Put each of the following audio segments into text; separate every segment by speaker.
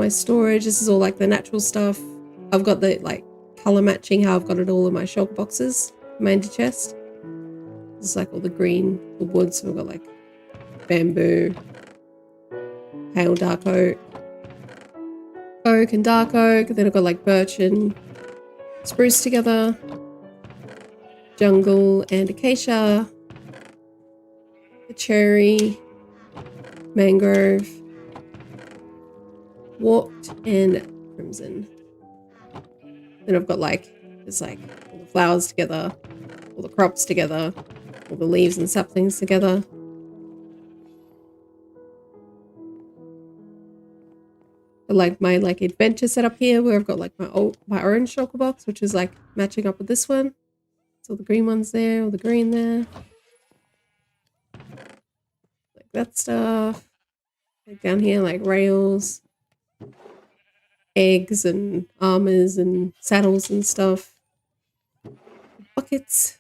Speaker 1: my storage. This is all like the natural stuff. I've got the like color matching how I've got it all in my shulker boxes, my ender chest. This is like all the green, the wood. So we've got like bamboo, pale dark oak and dark oak. Then I've got like birch and spruce together, jungle and acacia, the cherry, mangrove, warped and crimson. Then I've got like, it's like all the flowers together, all the crops together, all the leaves and saplings together. But like my like adventure setup here where I've got like my orange shulker box, which is like matching up with this one. So all the green ones there, all the green there. Like that stuff. Like down here, like rails, eggs and armors and saddles and stuff. Buckets.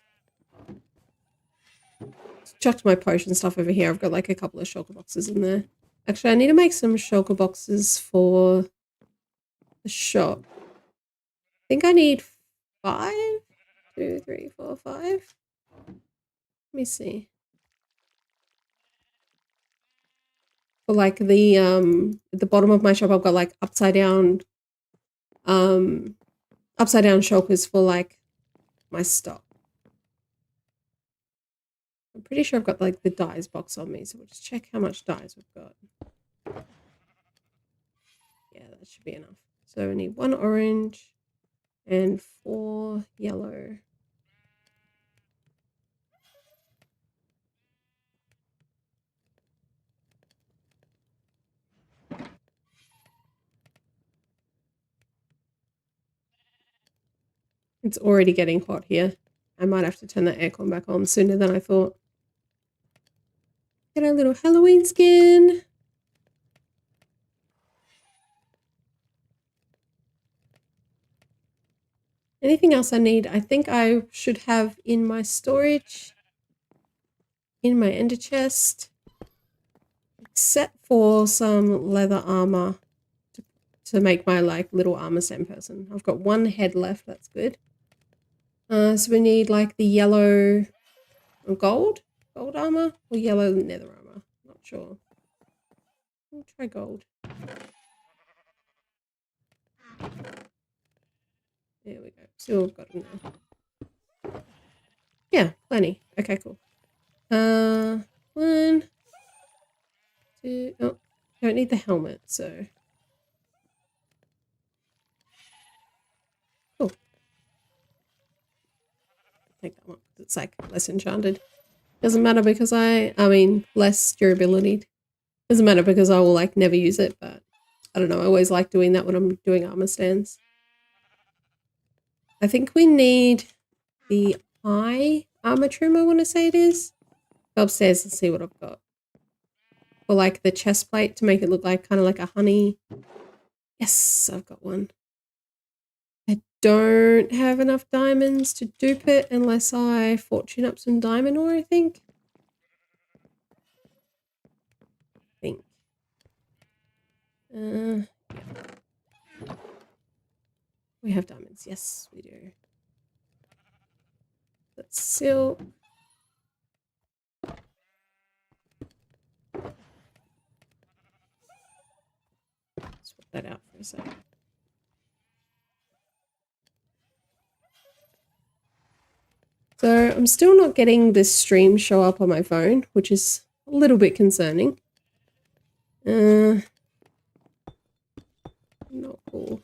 Speaker 1: Chucked my potion stuff over here. I've got like a couple of shulker boxes in there. Actually, I need to make some shulker boxes for the shop. I think I need 5? 2, 3, 4, 5. Let me see. For like the at the bottom of my shop, I've got like upside down shulkers for like my stock. I'm pretty sure I've got like the dyes box on me, so we'll just check how much dyes we've got. Yeah, that should be enough. So we need 1 orange and 4 yellow. It's already getting hot here. I might have to turn the aircon back on sooner than I thought. Get our little Halloween skin. Anything else I need? I think I should have in my storage, in my ender chest, except for some leather armor to make my like little armor stand person. I've got 1 head left. That's good. So we need like the yellow gold armor or yellow nether armor. Not sure. I'll try gold. There we go. Still got it now. Yeah, plenty. Okay, cool. 1, 2. Oh, don't need the helmet, so cool. Take that one because it's like less enchanted. Doesn't matter because I mean less durability. Doesn't matter because I will like never use it, but I don't know. I always like doing that when I'm doing armor stands. I think we need the eye armor trim, I want to say it is. Go upstairs and see what I've got. Or like the chest plate to make it look like kind of like a honey. Yes, I've got one. I don't have enough diamonds to dupe it unless I fortune up some diamond ore, I think. Yeah. We have diamonds. Yes, we do. That's silk. Swap that out for a second. So I'm still not getting this stream show up on my phone, which is a little bit concerning. Not cool.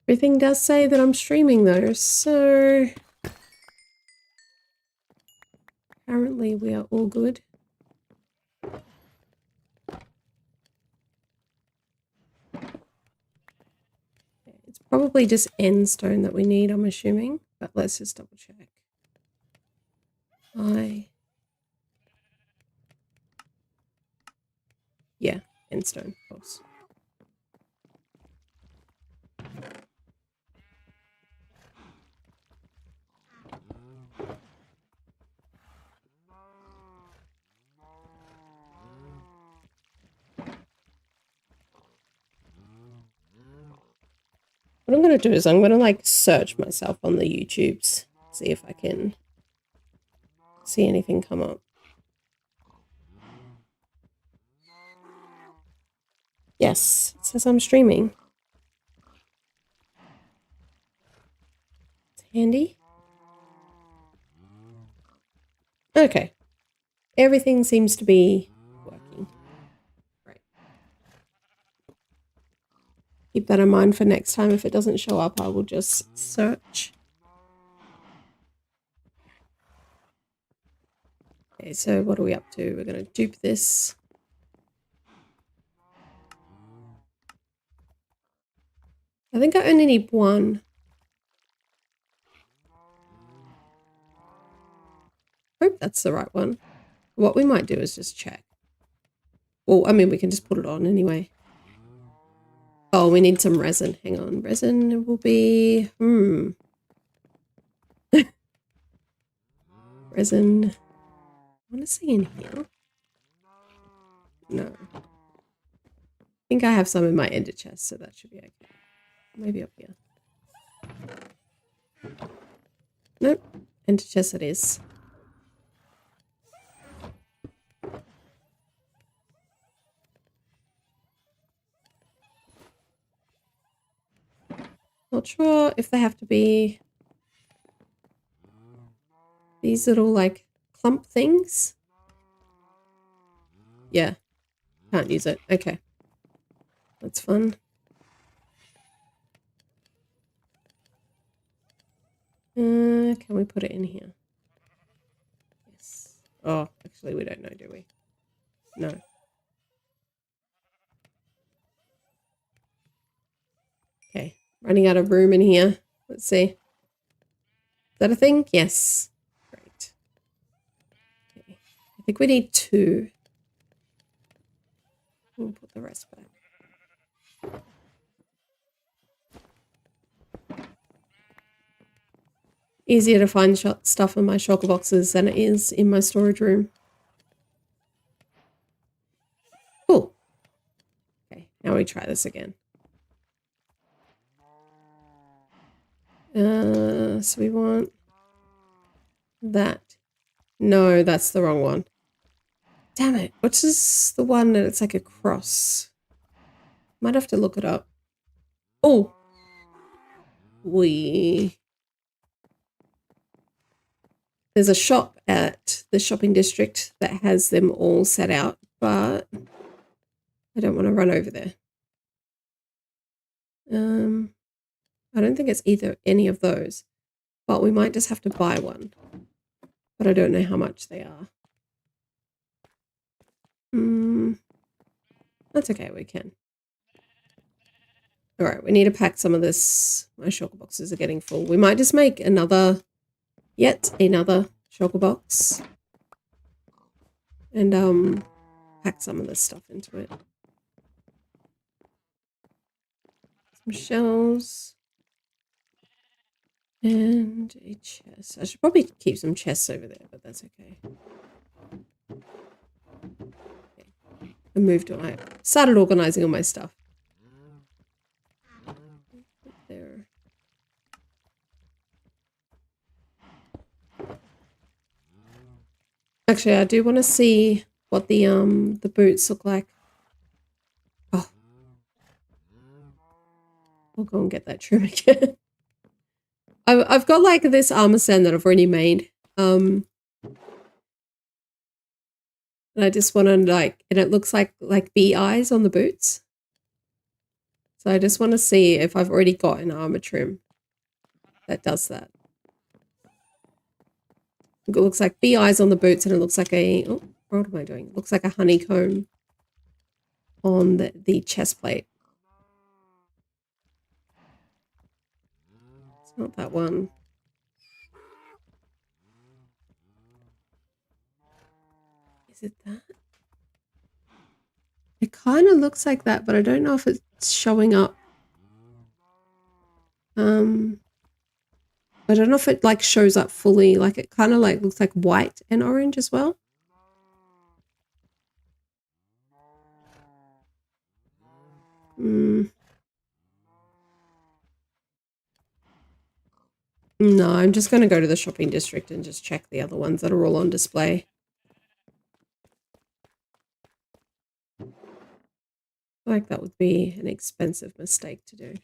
Speaker 1: Everything does say that I'm streaming though, so apparently we are all good. It's probably just end stone that we need, I'm assuming, but let's just double check. Yeah, endstone, of course. What I'm going to do is I'm going to like search myself on the YouTubes, see if I can see anything come up. Yes, it says I'm streaming. It's handy. Okay. Everything seems to be working. Right. Keep that in mind for next time. If it doesn't show up, I will just search. Okay, so what are we up to? We're going to dupe this. I think I only need one. Hope that's the right one. What we might do is just check. Well, I mean, we can just put it on anyway. Oh, we need some resin. Hang on. Resin will be... Resin... I want to see in here. No. I think I have some in my ender chest, so that should be okay. Maybe up here. Nope. Ender chest it is. Not sure if they have to be these little like clump things. Yeah. Can't use it. Okay. That's fun. Can we put it in here? Yes. Oh, actually we don't know, do we? No. Okay. Running out of room in here. Let's see. Is that a thing? Yes. Great. Okay. I think we need 2. We'll put the rest back. Easier to find stuff in my shulker boxes than it is in my storage room. Cool. Okay, now we try this again. So we want that. No, that's the wrong one. Damn it. What is the one that it's like a cross? Might have to look it up. Oh. There's a shop at the shopping district that has them all set out, but I don't want to run over there. I don't think it's either any of those, but we might just have to buy one. But I don't know how much they are. That's okay, we can. All right, we need to pack some of this. My shulker boxes are getting full. We might just make yet another shulker box. And pack some of this stuff into it. Some shells. And a chest. I should probably keep some chests over there, but that's okay. I started organizing all my stuff. There. Actually, I do want to see what the boots look like. Oh. I'll go and get that trim again. I've got like this armor stand that I've already made. And I just want to like, and it looks like bee eyes on the boots. So I just want to see if I've already got an armor trim that does that. It looks like bee eyes on the boots, and it looks like what am I doing? It looks like a honeycomb on the chest plate. It's not that one. Is it that? It kind of looks like that, but I don't know if it's showing up. I don't know if it like shows up fully. Like it kind of like looks like white and orange as well. No, I'm just going to go to the shopping district and just check the other ones that are all on display. I feel like that would be an expensive mistake to do.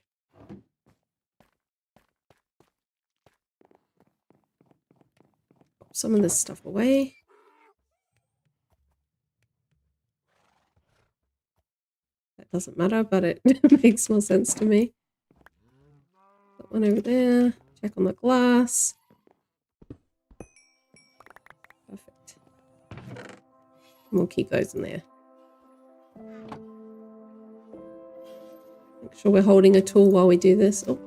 Speaker 1: Pop some of this stuff away. That doesn't matter, but it makes more sense to me. That one over there. Check on the glass. Perfect. We'll keep those in there. Make sure we're holding a tool while we do this. Oh.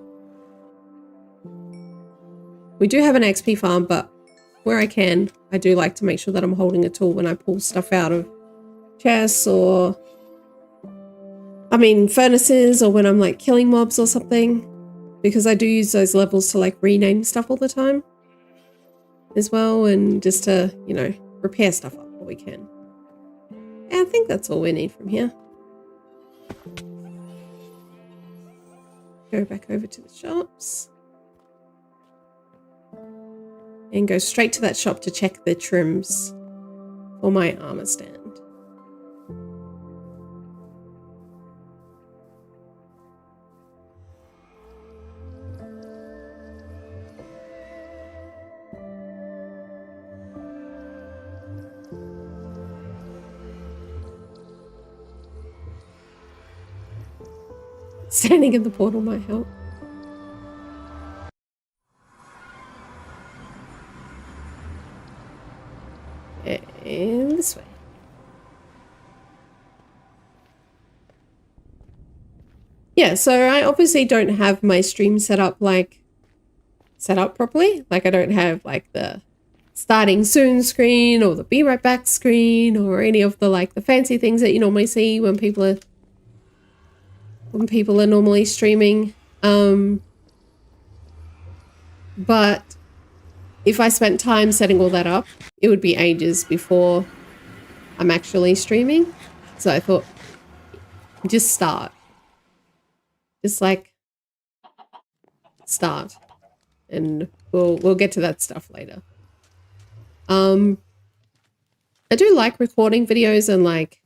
Speaker 1: We do have an XP farm, but where I can, I do like to make sure that I'm holding a tool when I pull stuff out of chests or, furnaces, or when I'm like killing mobs or something, because I do use those levels to like rename stuff all the time as well, and just to, you know, repair stuff up what we can. And I think that's all we need from here. Go back over to the shops. And go straight to that shop to check the trims for my armor stand. Standing in the portal might help. And this way. Yeah, so I obviously don't have my stream set up properly. Like I don't have like the starting soon screen or the be right back screen or any of the like the fancy things that you normally see when people are normally streaming. But if I spent time setting all that up, it would be ages before I'm actually streaming. So I thought, just start. Just like start, and we'll get to that stuff later. I do like recording videos and like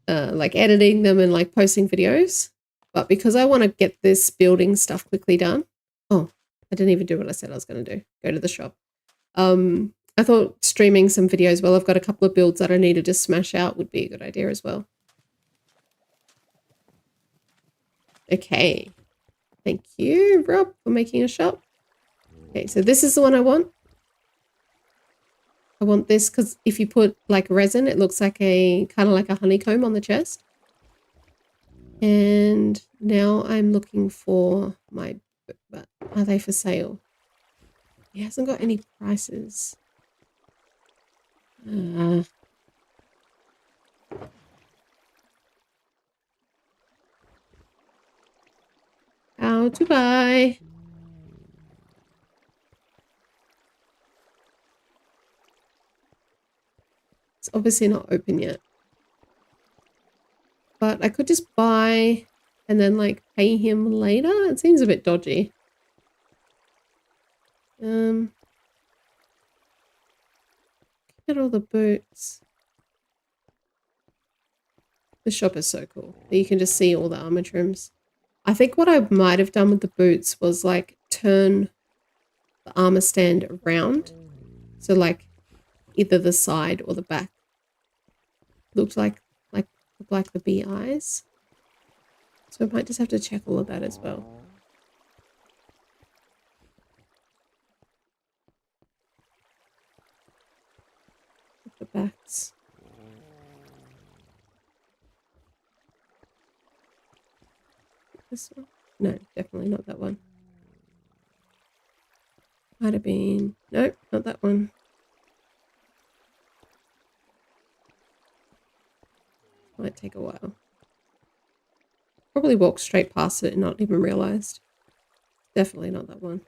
Speaker 1: editing them and like posting videos, but because I want to get this building stuff quickly done. Oh, I didn't even do what I said I was going to do. Go to the shop. I thought streaming some videos while I've got a couple of builds that I need to just smash out would be a good idea as well. Okay. Thank you, Rob, for making a shop. Okay, so this is the one I want. I want this because if you put like resin, it looks like kind of like a honeycomb on the chest. And now I'm looking for my, but are they for sale? He hasn't got any prices. How to buy? It's obviously not open yet. But I could just buy and then like pay him later. It seems a bit dodgy. Get all the boots. The shop is so cool. You can just see all the armor trims. I think what I might have done with the boots was like turn the armor stand around. So like either the side or the back looked like the bee eyes. So I might just have to check all of that as well. The backs. This one? No, definitely not that one. Might have been... Nope, not that one. Might take a while. Probably walk straight past it and not even realized. Definitely not that one.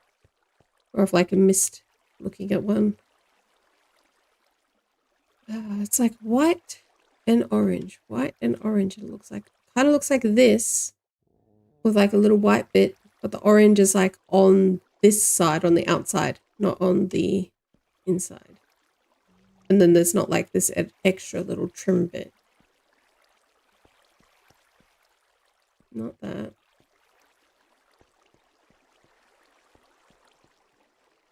Speaker 1: Or if like I missed looking at one. It's like white and orange. White and orange it looks like. Kind of looks like this. With like a little white bit. But the orange is like on this side, on the outside. Not on the inside. And then there's not like this extra little trim bit. Not that.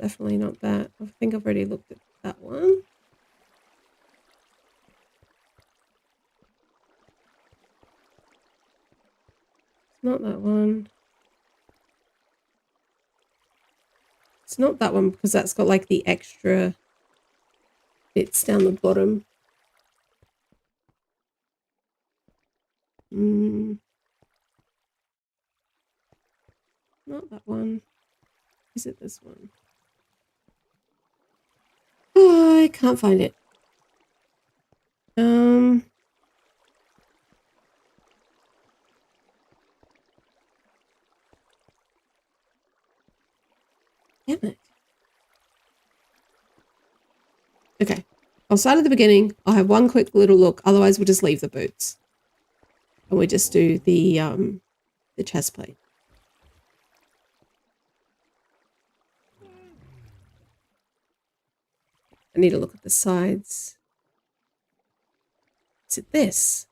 Speaker 1: Definitely not that. I think I've already looked at that one. It's not that one. It's not that one because that's got like the extra bits down the bottom. Not that one. Is it this one? Oh, I can't find it. Damn it. Okay. I'll start at the beginning. I'll have one quick little look. Otherwise, we'll just leave the boots. And we just do the chest plate. I need to look at the sides. Is it this?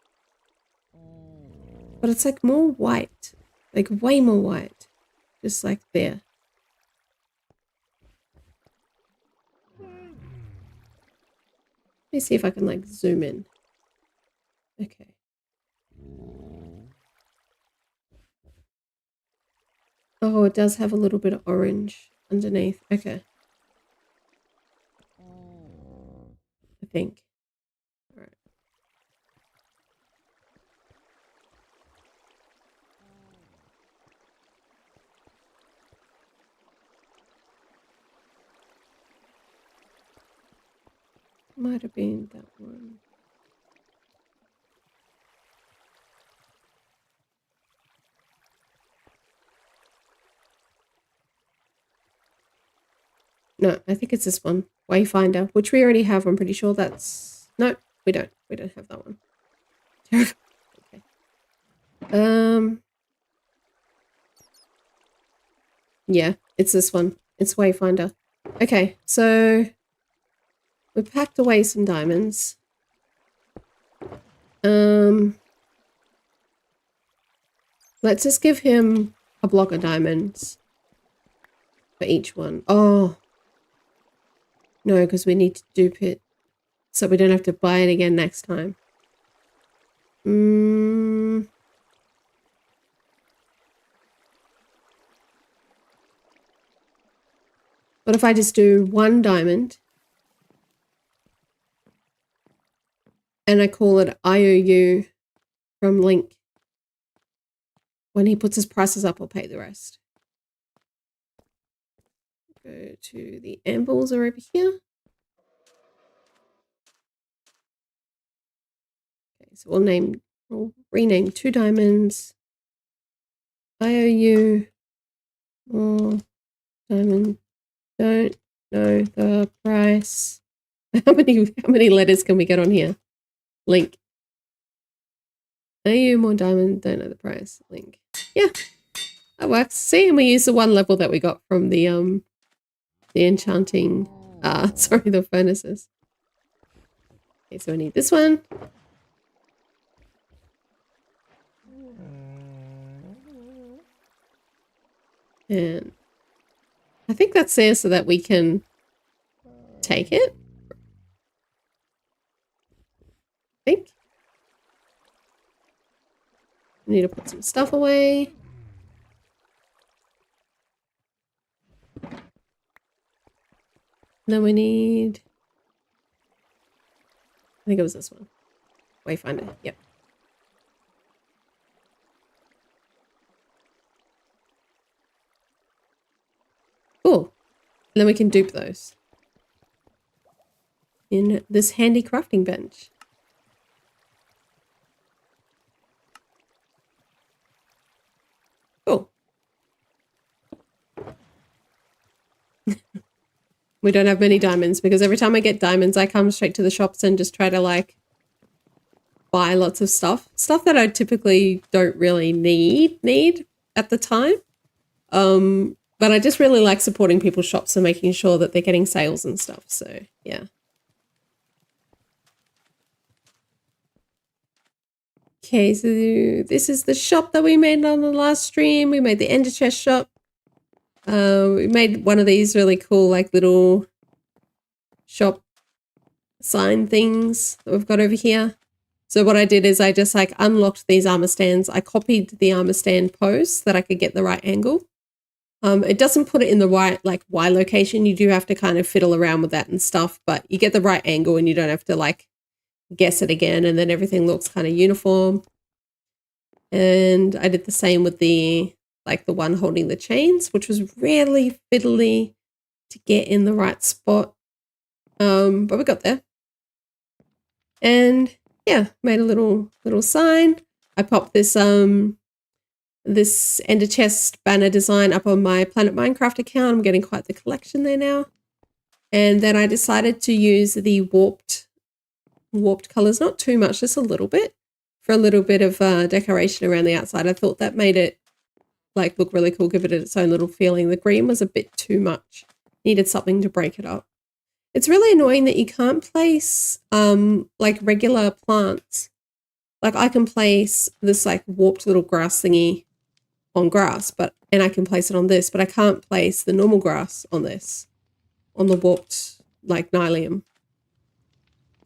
Speaker 1: But it's like more white. Like way more white. Just like there. Let me see if I can like zoom in. Okay. Oh, it does have a little bit of orange underneath. Okay. I think. All right. Might have been that one. No, I think it's this one. Wayfinder, which we already have. I'm pretty sure that's... No, we don't. We don't have that one. Okay. Yeah, it's this one. It's Wayfinder. Okay, so... we packed away some diamonds. Let's just give him a block of diamonds for each one. Oh. No, because we need to dupe it so we don't have to buy it again next time. What if I just do one diamond and I call it IOU from Link? When he puts his prices up, I'll pay the rest. Go to the ambles are over here. Okay, so we'll rename 2 diamonds. IOU or diamond. Don't know the price. How many letters can we get on here? Link. IOU more diamond, don't know the price. Link. Yeah. That works. See, and we use the one level that we got from the enchanting sorry, the furnaces. Okay, so we need this one. And I think that's there so that we can take it. I think. We need to put some stuff away. And then we need... I think it was this one. Wayfinder. Yep. Cool. And then we can dupe those in this handy crafting bench. We don't have many diamonds because every time I get diamonds, I come straight to the shops and just try to like buy lots of stuff that I typically don't really need at the time. But I just really like supporting people's shops and making sure that they're getting sales and stuff. So yeah. Okay, so this is the shop that we made on the last stream. We made the Ender Chest shop. We made one of these really cool like little shop sign things that we've got over here. So what I did is I just like unlocked these armor stands. I copied the armor stand pose so that I could get the right angle. It doesn't put it in the right like Y location. You do have to kind of fiddle around with that and stuff, but you get the right angle and you don't have to like guess it again, and then everything looks kind of uniform. And I did the same with the like the one holding the chains, which was really fiddly to get in the right spot. But we got there. And yeah, made a little sign. I popped this this Ender Chest banner design up on my Planet Minecraft account. I'm getting quite the collection there now. And then I decided to use the warped colors, not too much, just a little bit, for a little bit of decoration around the outside. I thought that made it like look really cool, give it its own little feeling. The green was a bit too much. Needed something to break it up. It's really annoying that you can't place like regular plants. Like I can place this like warped little grass thingy on grass, and I can place it on this, but I can't place the normal grass on this, on the warped like Nylium.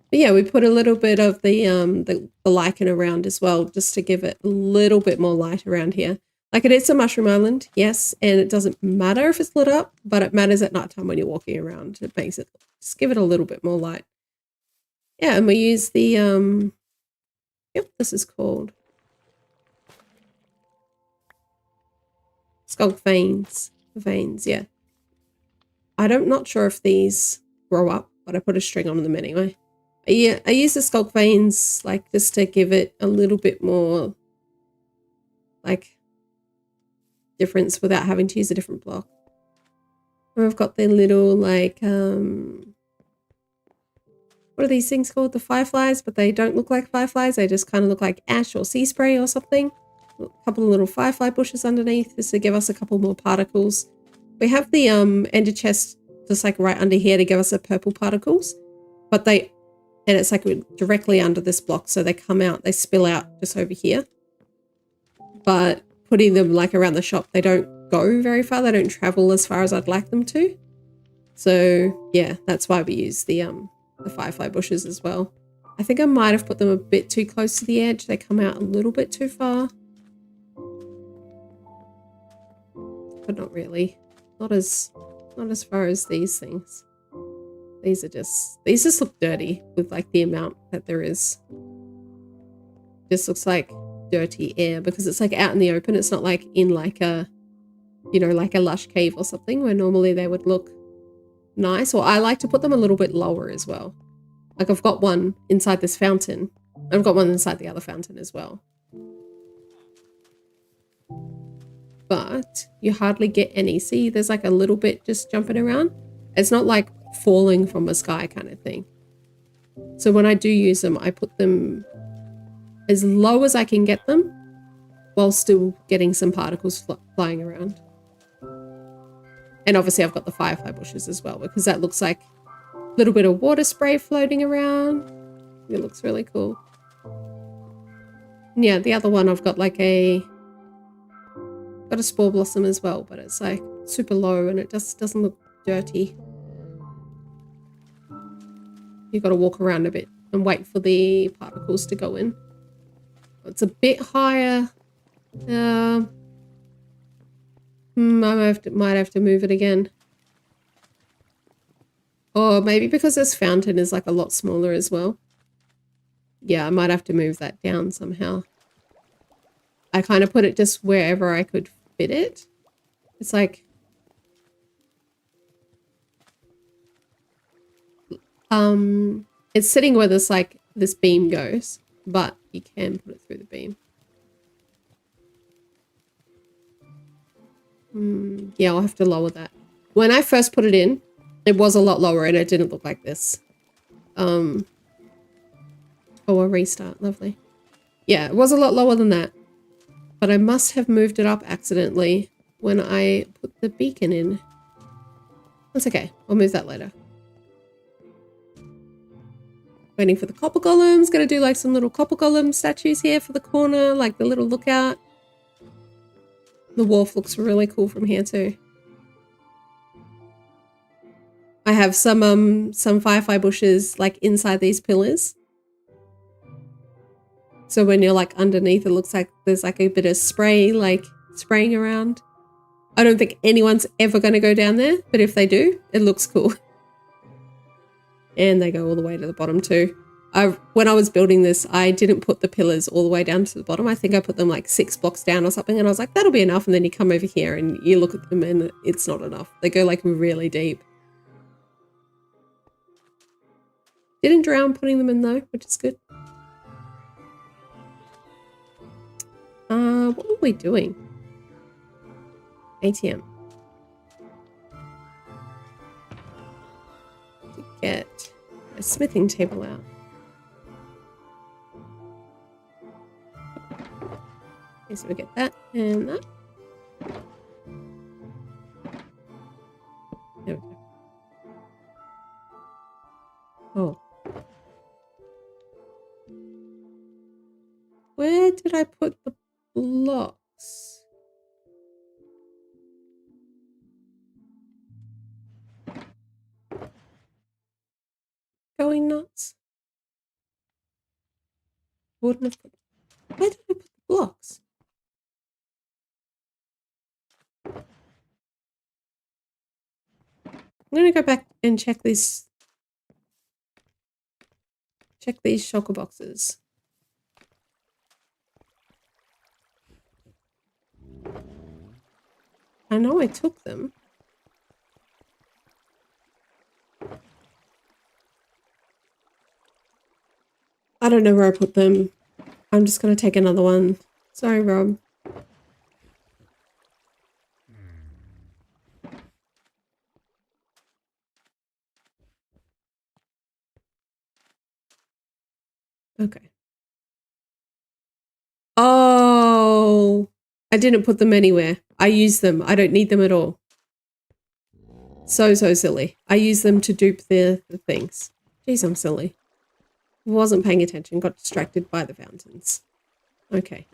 Speaker 1: But yeah, we put a little bit of the lichen around as well, just to give it a little bit more light around here. Like it is a mushroom island, yes, and it doesn't matter if it's lit up, but it matters at nighttime when you're walking around. It makes it, just give it a little bit more light. Yeah, and we use the, this is called Sculk veins, yeah. I'm not sure if these grow up, but I put a string on them anyway. Yeah, I use the Sculk veins like just to give it a little bit more like difference without having to use a different block. And we've got the little like what are these things called? The fireflies, but they don't look like fireflies. They just kind of look like ash or sea spray or something. A couple of little firefly bushes underneath just to give us a couple more particles. We have the Ender Chest just like right under here to give us the purple particles, but and it's like directly under this block, so they come out, they spill out just over here. But putting them like around the shop, they don't go very far. They don't travel as far as I'd like them to. So yeah, that's why we use the firefly bushes as well. I think I might have put them a bit too close to the edge. They come out a little bit too far. But not really. Not as far as these things. These just look dirty with like the amount that there is. Just looks like dirty air because it's like out in the open. It's not like in like a, you know, like a lush cave or something where normally they would look nice. Or I like to put them a little bit lower as well. Like I've got one inside this fountain. I've got one inside the other fountain as well. But you hardly get any. See, there's like a little bit just jumping around. It's not like falling from the sky kind of thing. So when I do use them, I put them as low as I can get them while still getting some particles flying around. And obviously I've got the firefly bushes as well because that looks like a little bit of water spray floating around. It looks really cool. And yeah, the other one I've got like got a spore blossom as well, but it's like super low and it just doesn't look dirty. You've got to walk around a bit and wait for the particles to go in. It's a bit higher. I might have to move it again. Or maybe because this fountain is like a lot smaller as well. Yeah, I might have to move that down somehow. I kind of put it just wherever I could fit it. It's like it's sitting where this beam goes, but you can put it through the beam. Yeah, I'll have to lower that. When I first put it in, it was a lot lower and it didn't look like this. Oh, a restart. Lovely. Yeah, it was a lot lower than that. But I must have moved it up accidentally when I put the beacon in. That's okay. I'll move that later. Waiting for the copper golems. Gonna do like some little copper golem statues here for the corner, like the little lookout. The wharf looks really cool from here too. I have some firefly bushes like inside these pillars. So when you're like underneath, it looks like there's like a bit of spray, like spraying around. I don't think anyone's ever going to go down there, but if they do, it looks cool. And they go all the way to the bottom too. When I was building this, I didn't put the pillars all the way down to the bottom. I think I put them like 6 blocks down or something. And I was like, that'll be enough. And then you come over here and you look at them and it's not enough. They go like really deep. Didn't drown putting them in though, which is good. What were we doing? ATM. To get a smithing table out. Okay, so we get that and that. There we go. Oh. Where did I put the blocks? Going nuts. Wouldn't have put. Where did I put the blocks? I'm gonna go back and check these. Check these shulker boxes. I know I took them. I don't know where I put them. I'm just going to take another one. Sorry, Rob. Okay. Oh, I didn't put them anywhere. I use them. I don't need them at all. So silly. I use them to dupe the things. Jeez, I'm silly. Wasn't paying attention. Got distracted by the fountains. Okay.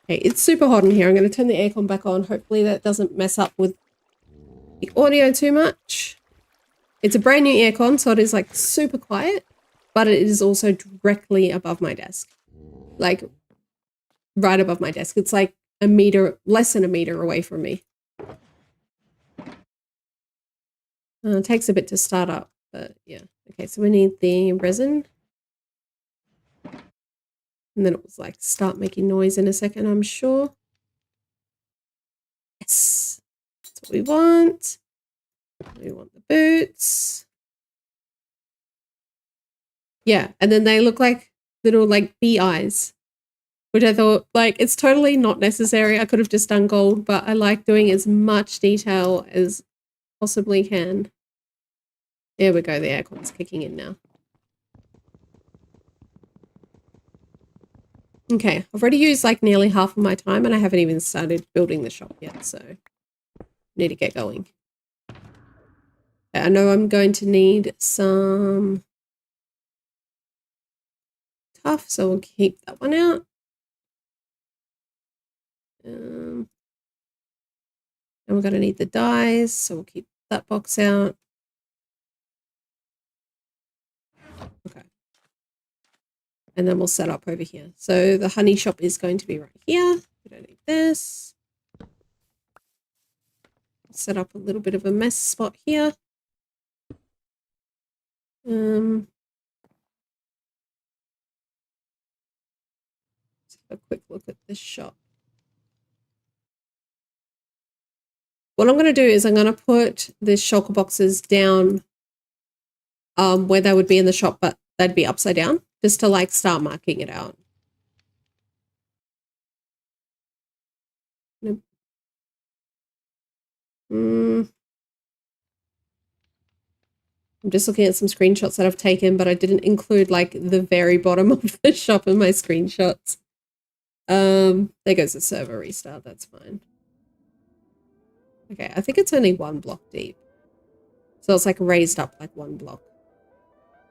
Speaker 1: Okay, it's super hot in here. I'm going to turn the aircon back on. Hopefully that doesn't mess up with the audio too much. It's a brand new aircon, so it is like super quiet, but it is also directly above my desk. Like right above my desk. It's like a meter, less than a meter away from me. It takes a bit to start up, but yeah. Okay, so we need the resin. And then it was like start making noise in a second, I'm sure. Yes, that's what we want. We want the boots. Yeah, and then they look like little like bee eyes, which I thought like it's totally not necessary. I could have just done gold, but I like doing as much detail as possibly can. There we go, the aircon's kicking in now. Okay, I've already used like nearly half of my time and I haven't even started building the shop yet, so need to get going. I know I'm going to need some tough, so we'll keep that one out. And we're going to need the dyes, so we'll keep that box out. Okay. And then we'll set up over here. So the honey shop is going to be right here. We don't need this. Set up a little bit of a mess spot here. Let's have a quick look at this shop. What I'm going to do is I'm going to put the shulker boxes down where they would be in the shop, but they'd be upside down, just to like start marking it out. I'm I'm just looking at some screenshots that I've taken, but I didn't include like the very bottom of the shop in my screenshots. There goes the server restart, that's fine. Okay, I think it's only 1 block deep. So it's like raised up like 1 block.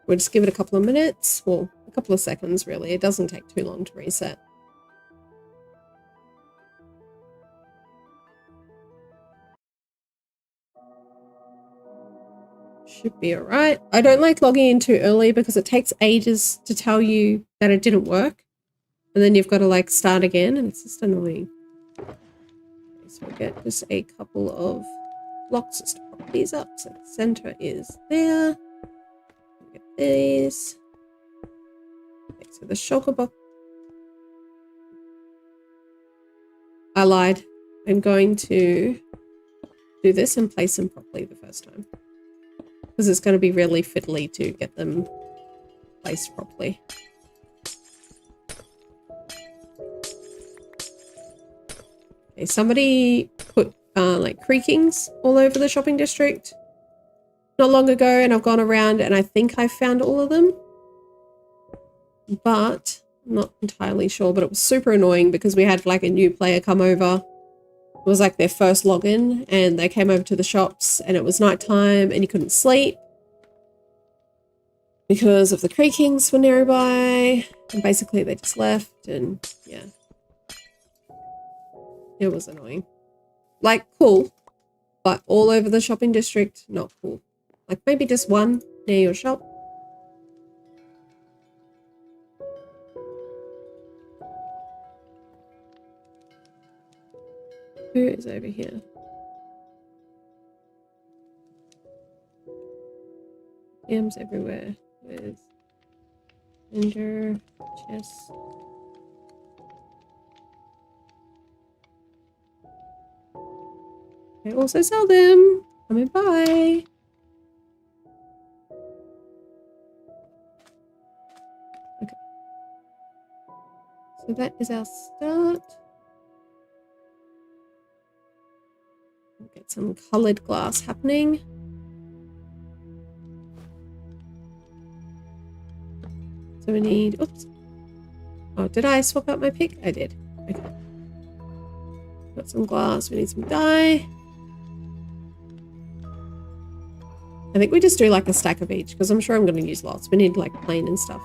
Speaker 1: We'll just give it a couple of minutes, well, a couple of seconds really. It doesn't take too long to reset. Should be alright. I don't like logging in too early because it takes ages to tell you that it didn't work. And then you've got to like start again and it's just annoying. Okay, so we'll get just a couple of blocks just to pop these up. So the center is there. We'll get these. Okay, so the shulker box. I lied. I'm going to do this and place them properly the first time. Because it's going to be really fiddly to get them placed properly. Okay, somebody put like creakings all over the shopping district not long ago, and I've gone around and I think I found all of them. But I'm not entirely sure, but it was super annoying because we had like a new player come over. It was like their first login and they came over to the shops and it was nighttime and you couldn't sleep because of the creakings were nearby, and basically they just left and yeah. It was annoying. Like cool, but all over the shopping district, not cool. Like maybe just one near your shop. Who is over here? Yams everywhere. With ender, chest. I also sell them. Coming by. Okay. So that is our start. We'll get some colored glass happening. So we need, oops. Oh, did I swap out my pick? I did. Okay. Got some glass, we need some dye. I think we just do like a stack of each because I'm sure I'm going to use lots. We need like plain and stuff.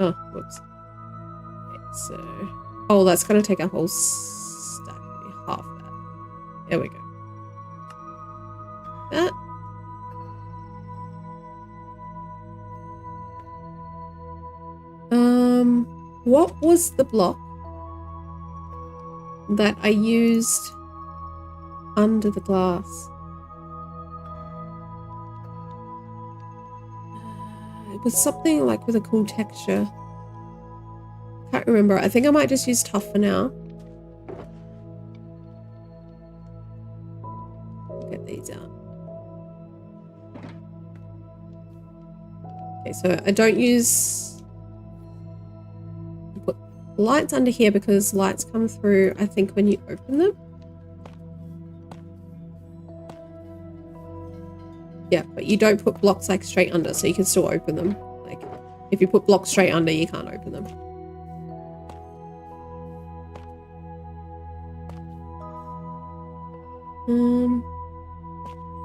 Speaker 1: Oh, whoops. Okay, so, oh, that's going to take a whole stack, maybe half that. There we go. That. What was the block that I used under the glass? It was something like with a cool texture. Can't remember. I think I might just use tough for now. Get these out. Okay, so I don't use... Put lights under here because lights come through, I think, when you open them. Yeah, but you don't put blocks like straight under, so you can still open them. Like, if you put blocks straight under, you can't open them.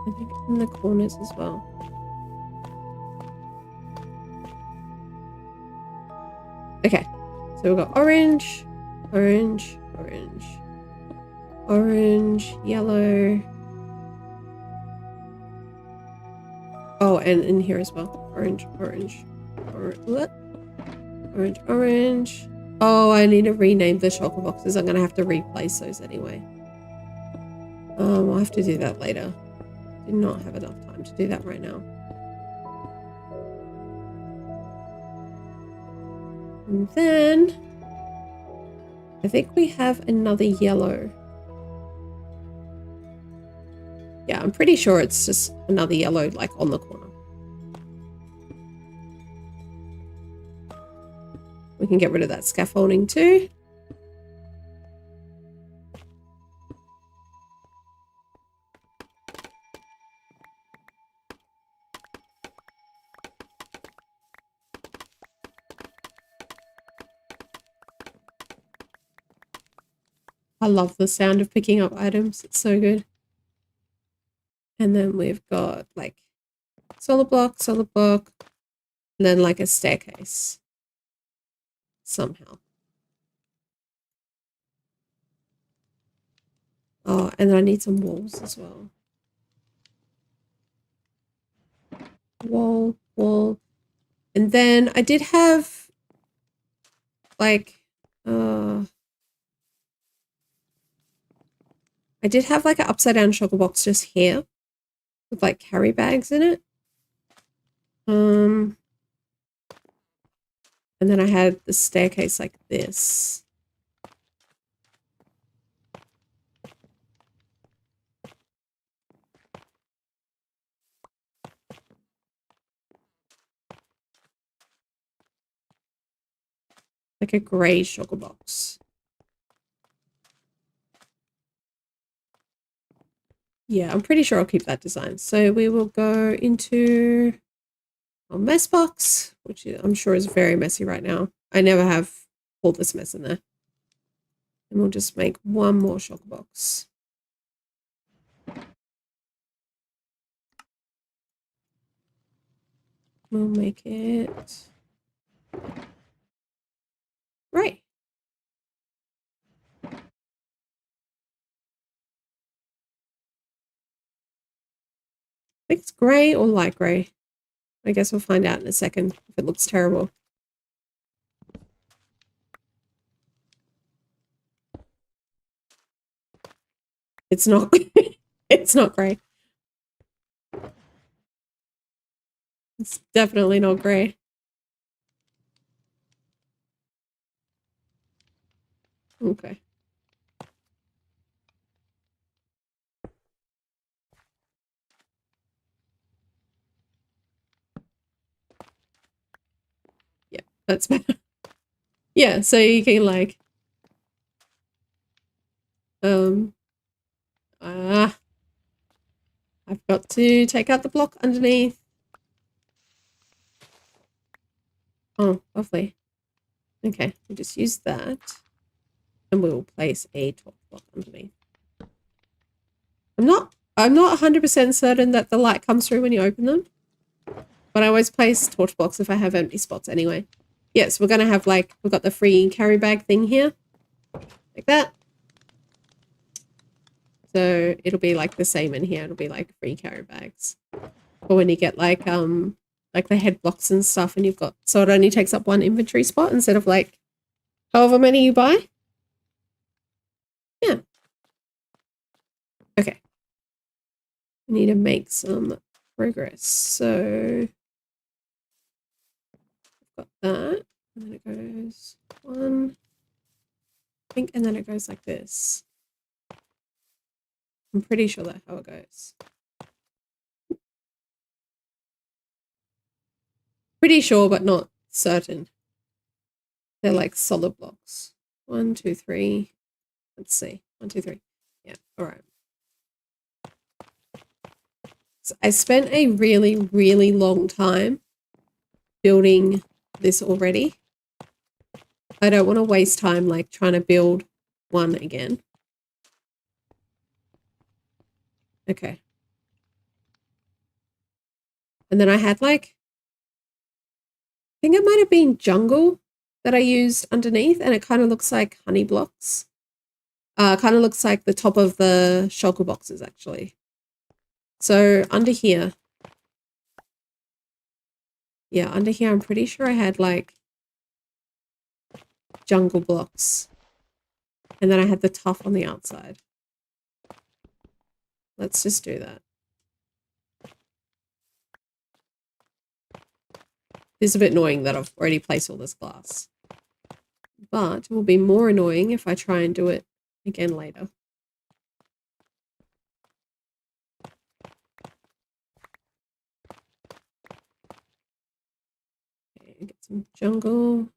Speaker 1: I think in the corners as well. Okay, so we've got orange, orange, orange, orange, yellow. Oh, and in here as well. Orange, orange, orange, orange, orange. Oh, I need to rename the shulker boxes. I'm going to have to replace those anyway. I'll have to do that later. Did not have enough time to do that right now. And then I think we have another yellow. Yeah, I'm pretty sure it's just another yellow like on the corner. We can get rid of that scaffolding too. I love the sound of picking up items. It's so good. And then we've got like solid block, and then like a staircase somehow. Oh, and then I need some walls as well. Wall. And then I did have like I did have like an upside down shulker box just here with like carry bags in it. And then I had the staircase like this. Like a grey shulker box. Yeah, I'm pretty sure I'll keep that design. So we will go into our mess box, which I'm sure is very messy right now. I never have all this mess in there. And we'll just make one more shulker box. We'll make it right. I think it's grey or light grey. I guess we'll find out in a second if it looks terrible. It's not. It's not grey. It's definitely not grey. Okay. Yeah, that's better. Yeah, so you can like I've got to take out the block underneath. Oh, lovely. Okay, we'll just use that. And we'll place a top block underneath. I'm not 100% certain that the light comes through when you open them. But I always place torch blocks if I have empty spots anyway. Yes, we're going to have like, we've got the free carry bag thing here. Like that. So it'll be like the same in here. It'll be like free carry bags. Or when you get like the head blocks and stuff and you've got, so it only takes up one inventory spot instead of like however many you buy. Yeah. Okay. I need to make some progress. So I've got that. And then it goes one, I think, and then it goes like this. I'm pretty sure that's how it goes. Pretty sure, but not certain. They're like solid blocks. 1, 2, 3. Let's see. 1, 2, 3. Yeah. All right. So I spent a really, really long time building this already. I don't want to waste time like trying to build one again. Okay. And then I had like, I think it might have been jungle that I used underneath, and it kind of looks like honey blocks. Kind of looks like the top of the shulker boxes actually. So under here, yeah, under here, I'm pretty sure I had like jungle blocks. And then I had the tuff on the outside. Let's just do that. It's a bit annoying that I've already placed all this glass. But it will be more annoying if I try and do it again later. Okay, get some jungle.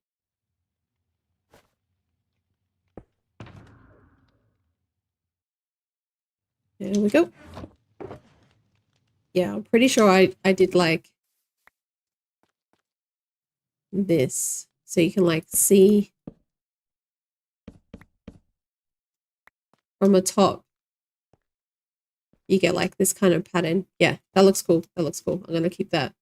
Speaker 1: There we go. Yeah, I'm pretty sure I did like this. So you can like see from the top, you get like this kind of pattern. Yeah, that looks cool. That looks cool. I'm going to keep that.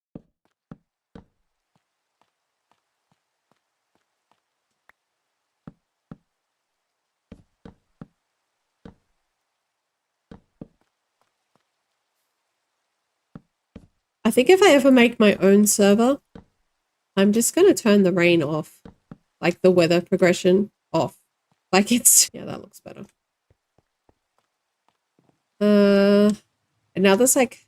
Speaker 1: I think if I ever make my own server, I'm just going to turn the rain off, like the weather progression off. Like it's, yeah, that looks better. And now there's like,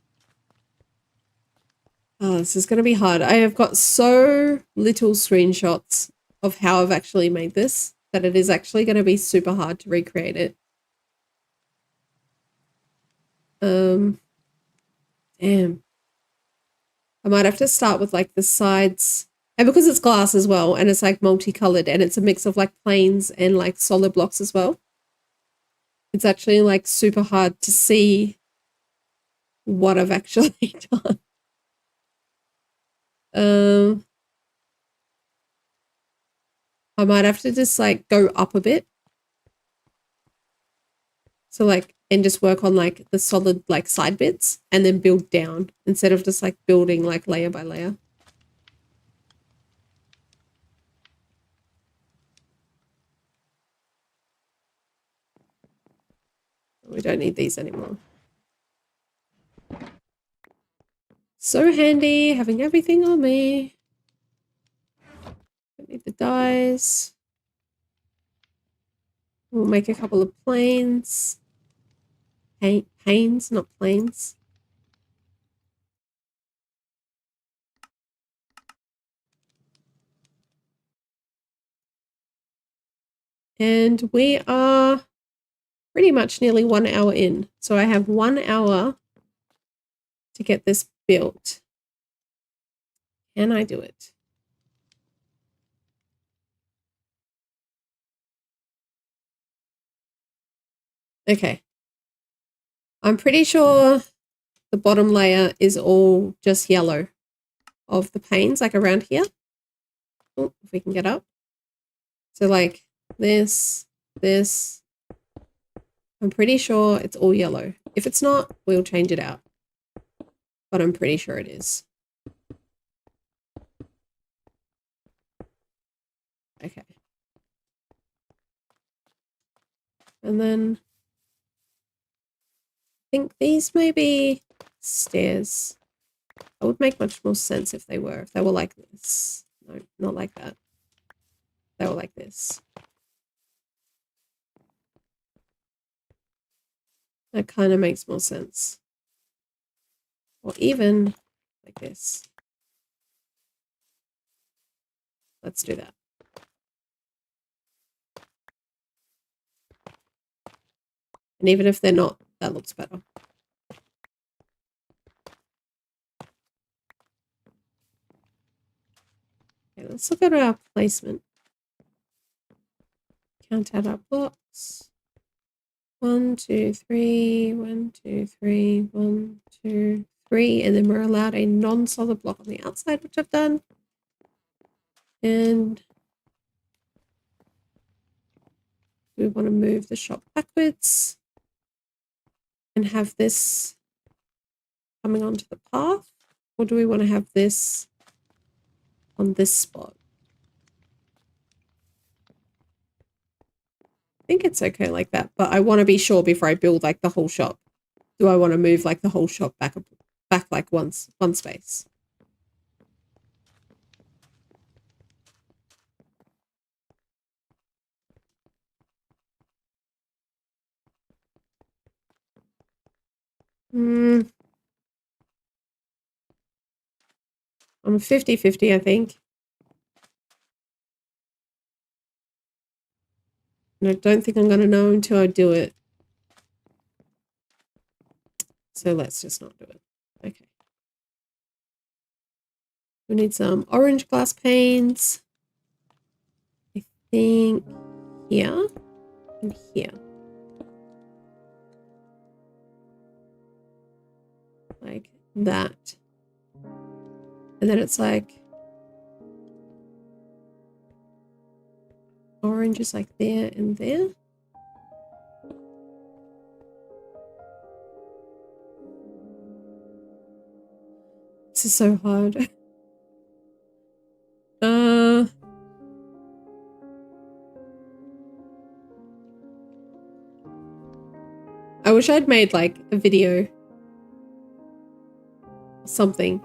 Speaker 1: oh, this is going to be hard. I have got so little screenshots of how I've actually made this that it is actually going to be super hard to recreate it. Damn. I might have to start with like the sides. And because it's glass as well, and it's like multicolored, and it's a mix of like planes and like solid blocks as well, it's actually like super hard to see what I've actually done. I might have to just like go up a bit. So like, and just work on like the solid like side bits and then build down instead of just like building like layer by layer. We don't need these anymore. So handy having everything on me. Don't need the dyes. We'll make a couple of planes. Panes, not planes. And we are pretty much nearly 1 hour in. So I have 1 hour to get this built. Can I do it? Okay. I'm pretty sure the bottom layer is all just yellow of the panes, like around here. Oh, if we can get up. So like this. I'm pretty sure it's all yellow. If it's not, we'll change it out. But I'm pretty sure it is. Okay. And then I think these may be stairs. That would make much more sense if they were like this. No, not like that. They were like this. That kind of makes more sense. Or even like this. Let's do that. And even if they're not, that looks better. Okay, let's look at our placement. Count out our blocks. 1, 2, 3, 1, 2, 3, 1, 2, 3. And then we're allowed a non-solid block on the outside, which I've done. And we want to move the shop backwards and have this coming onto the path. Or do we want to have this on this spot? I think it's okay like that, but I want to be sure before I build like the whole shop. Do I want to move like the whole shop back like one space? I'm 50-50, I think. And I don't think I'm going to know until I do it. So let's just not do it. Okay. We need some orange glass panes. I think here and here. like that. And then it's like orange is like there and there. This is so hard. I wish I'd made like a video or something.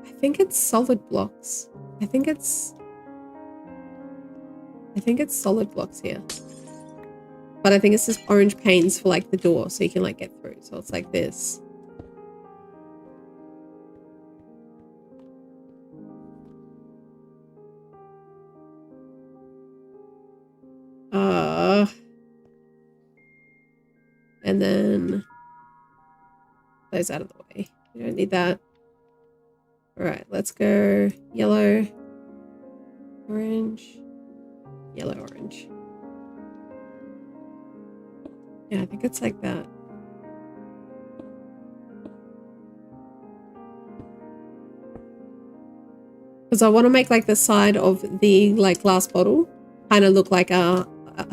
Speaker 1: I think it's solid blocks. I think it's solid blocks here. But I think it's just orange panes for like the door so you can like get through. So it's like this. And then those out of the way. We don't need that. All right, let's go yellow, orange, yellow, orange. Yeah, I think it's like that. Because I want to make like the side of the like glass bottle kind of look like a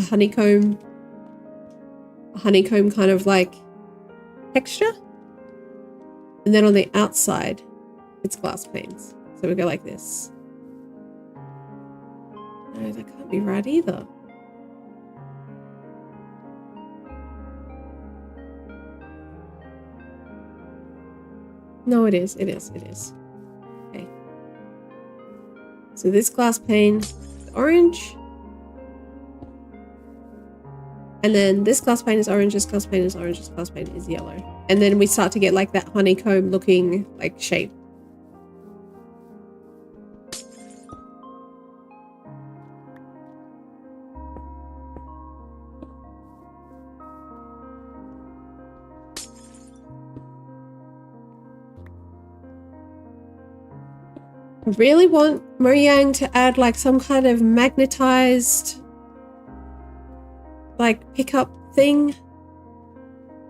Speaker 1: honeycomb kind of like texture. And then on the outside, it's glass panes. So we go like this. No, that can't be right either. No, it is. It is. It is. Okay. So this glass pane is orange. And then this glass pane is orange, this glass pane is orange, this glass pane is yellow. And then we start to get like that honeycomb looking like shape. I really want Mojang to add like some kind of magnetized like pickup thing.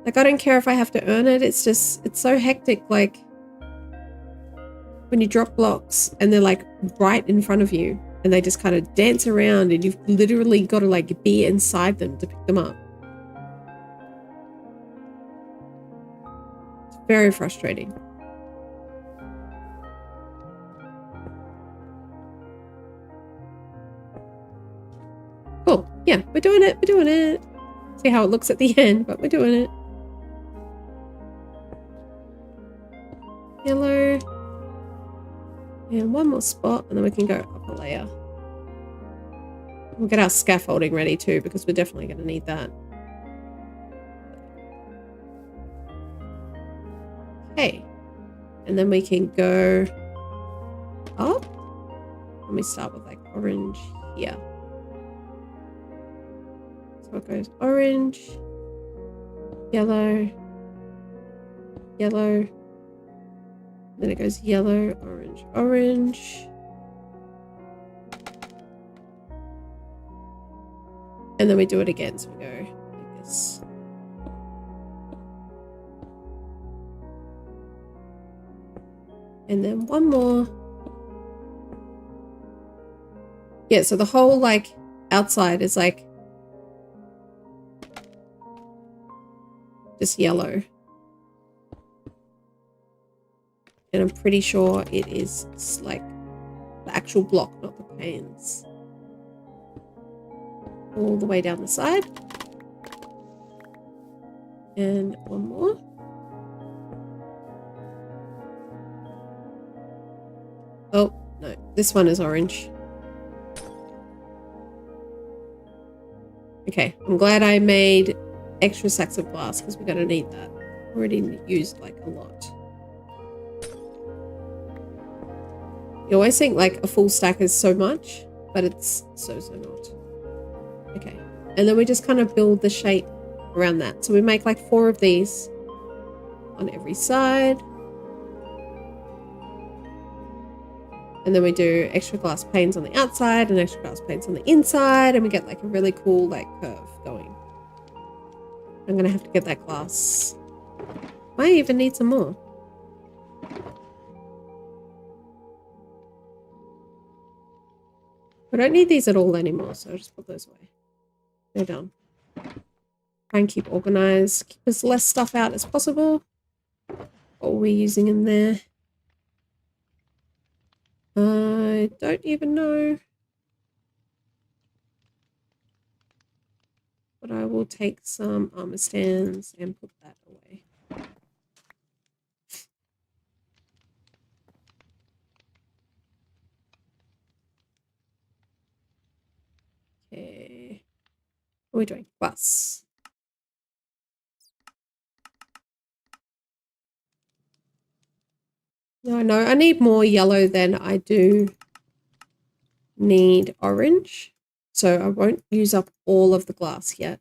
Speaker 1: Like I don't care if I have to earn it, it's just, it's so hectic like when you drop blocks and they're like right in front of you and they just kind of dance around and you've literally got to like be inside them to pick them up. It's very frustrating. Cool. Yeah, we're doing it. We're doing it. See how it looks at the end, but we're doing it. Yellow. And one more spot, and then we can go up a layer. We'll get our scaffolding ready too, because we're definitely going to need that. Okay. And then we can go up. Let me start with like orange here. So it goes orange, yellow, yellow. Then it goes yellow, orange, orange. And then we do it again. So we go like this. And then one more. Yeah, so the whole like outside is like just yellow. And I'm pretty sure it is like the actual block, not the panes. All the way down the side. And one more. Oh, no, this one is orange. Okay, I'm glad I made extra sacks of glass because we're going to need that. Already used like a lot. You always think like a full stack is so much, but it's so not. Okay, and then we just kind of build the shape around that. So we make like 4 of these on every side. And then we do extra glass panes on the outside and extra glass panes on the inside, and we get like a really cool like curve going. I'm gonna have to get that glass. I even need some more. I don't need these at all anymore, so I'll just put those away. They're done. Try and keep organized. Keep as less stuff out as possible. What are we using in there? I don't even know. But I will take some armor stands and put that away. Okay. What are we doing? Glass. No, I need more yellow than I do need orange. So I won't use up all of the glass yet.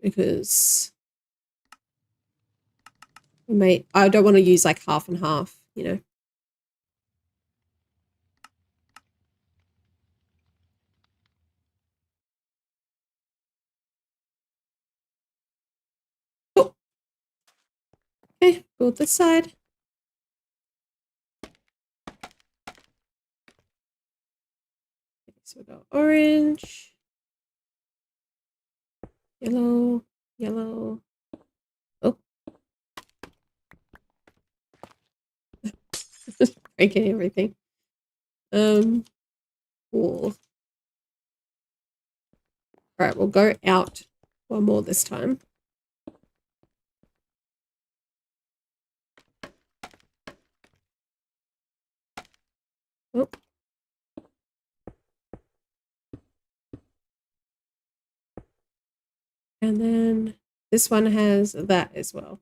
Speaker 1: Because I don't want to use like half and half, you know. Oh. Okay, build this side. So we got orange, yellow, yellow. Oh. Breaking everything. Cool. Alright, we'll go out one more this time. Oh. And then this one has that as well.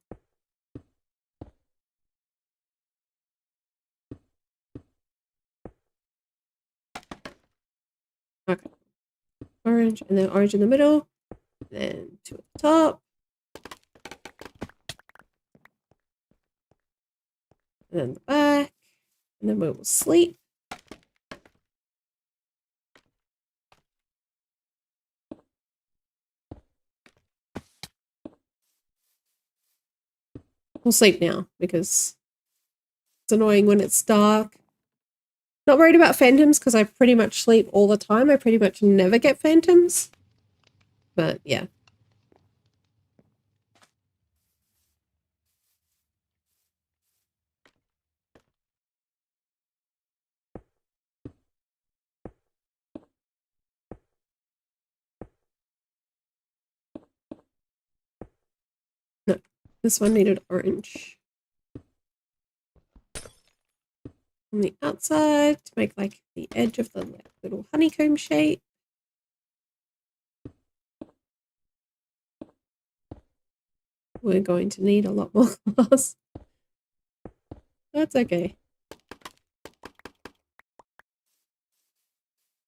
Speaker 1: Okay. Orange, and then orange in the middle, then two at the top. And then the back, and then we will sleep. We'll sleep now because it's annoying when it's dark. Not worried about phantoms because I pretty much sleep all the time. I pretty much never get phantoms. But yeah. No, this one needed orange. On the outside to make like the edge of the little honeycomb shape. We're going to need a lot more glass. That's okay.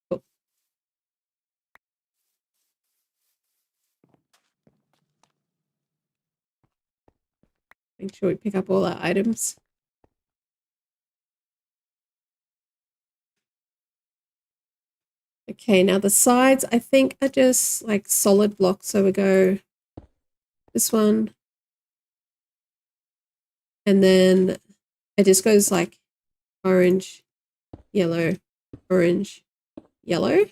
Speaker 1: Cool. Make sure we pick up all our items. Okay, now the sides I think are just like solid blocks. So we go this one. And then it just goes like orange, yellow, orange, yellow.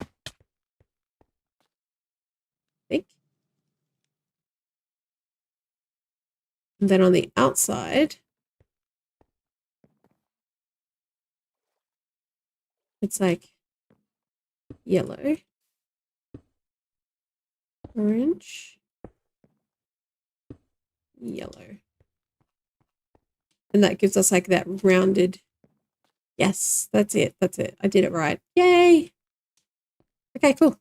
Speaker 1: I think. And then on the outside, it's like yellow, orange, yellow. And that gives us like that rounded. Yes, that's it. That's it. I did it right. Yay. Okay, cool.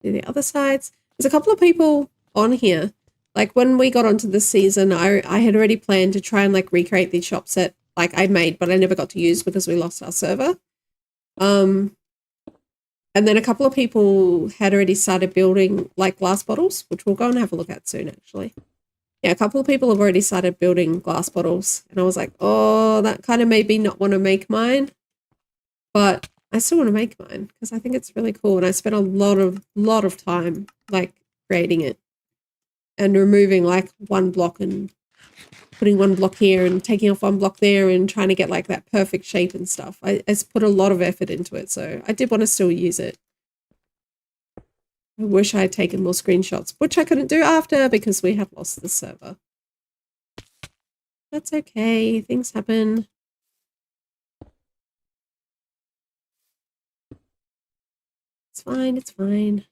Speaker 1: Do the other sides. There's a couple of people on here. Like when we got onto the season, I had already planned to try and like recreate these shops that like I made, but I never got to use because we lost our server. And then a couple of people had already started building like glass bottles, which we'll go and have a look at soon, actually. Yeah, a couple of people have already started building glass bottles, and I was like, oh, that kind of made me not want to make mine, but I still want to make mine because I think it's really cool, and I spent a lot of time like creating it and removing like one block and putting one block here and taking off one block there and trying to get like that perfect shape and stuff. I put a lot of effort into it, so I did want to still use it. I wish I had taken more screenshots, which I couldn't do after because we have lost the server. That's okay, things happen. It's fine, it's fine.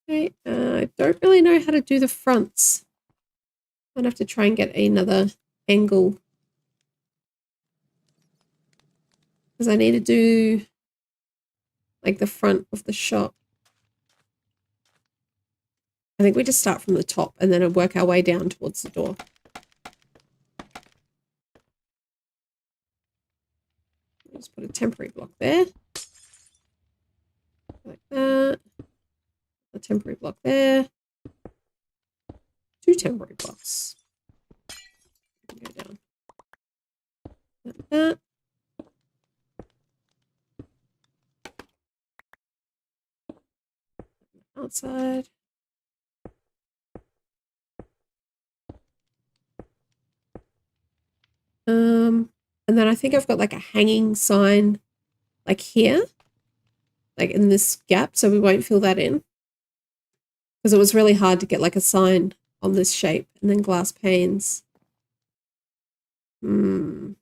Speaker 1: Okay, I don't really know how to do the fronts. I'd have to try and get another angle. Because I need to do like the front of the shop. I think we just start from the top and then work our way down towards the door. Just put a temporary block there. Like that. A temporary block there. 2 temporary blocks. Go down. Like that. Outside. And then I think I've got like a hanging sign like here, like in this gap, so we won't fill that in. Because it was really hard to get like a sign on this shape and then glass panes. And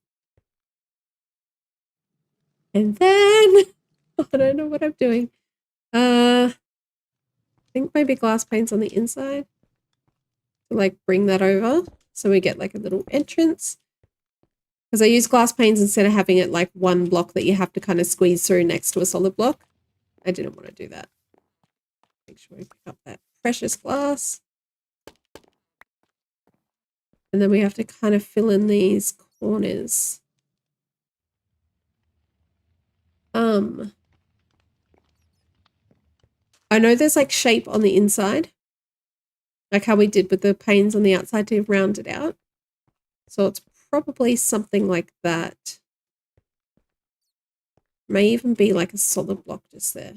Speaker 1: then I don't know what I'm doing. I think maybe glass panes on the inside to like bring that over so we get like a little entrance. Because I use glass panes instead of having it like one block that you have to kind of squeeze through next to a solid block. I didn't want to do that. Make sure we pick up that precious glass. And then we have to kind of fill in these corners. I know there's like shape on the inside, like how we did with the panes on the outside to round it out. So it's probably something like that. May even be like a solid block just there.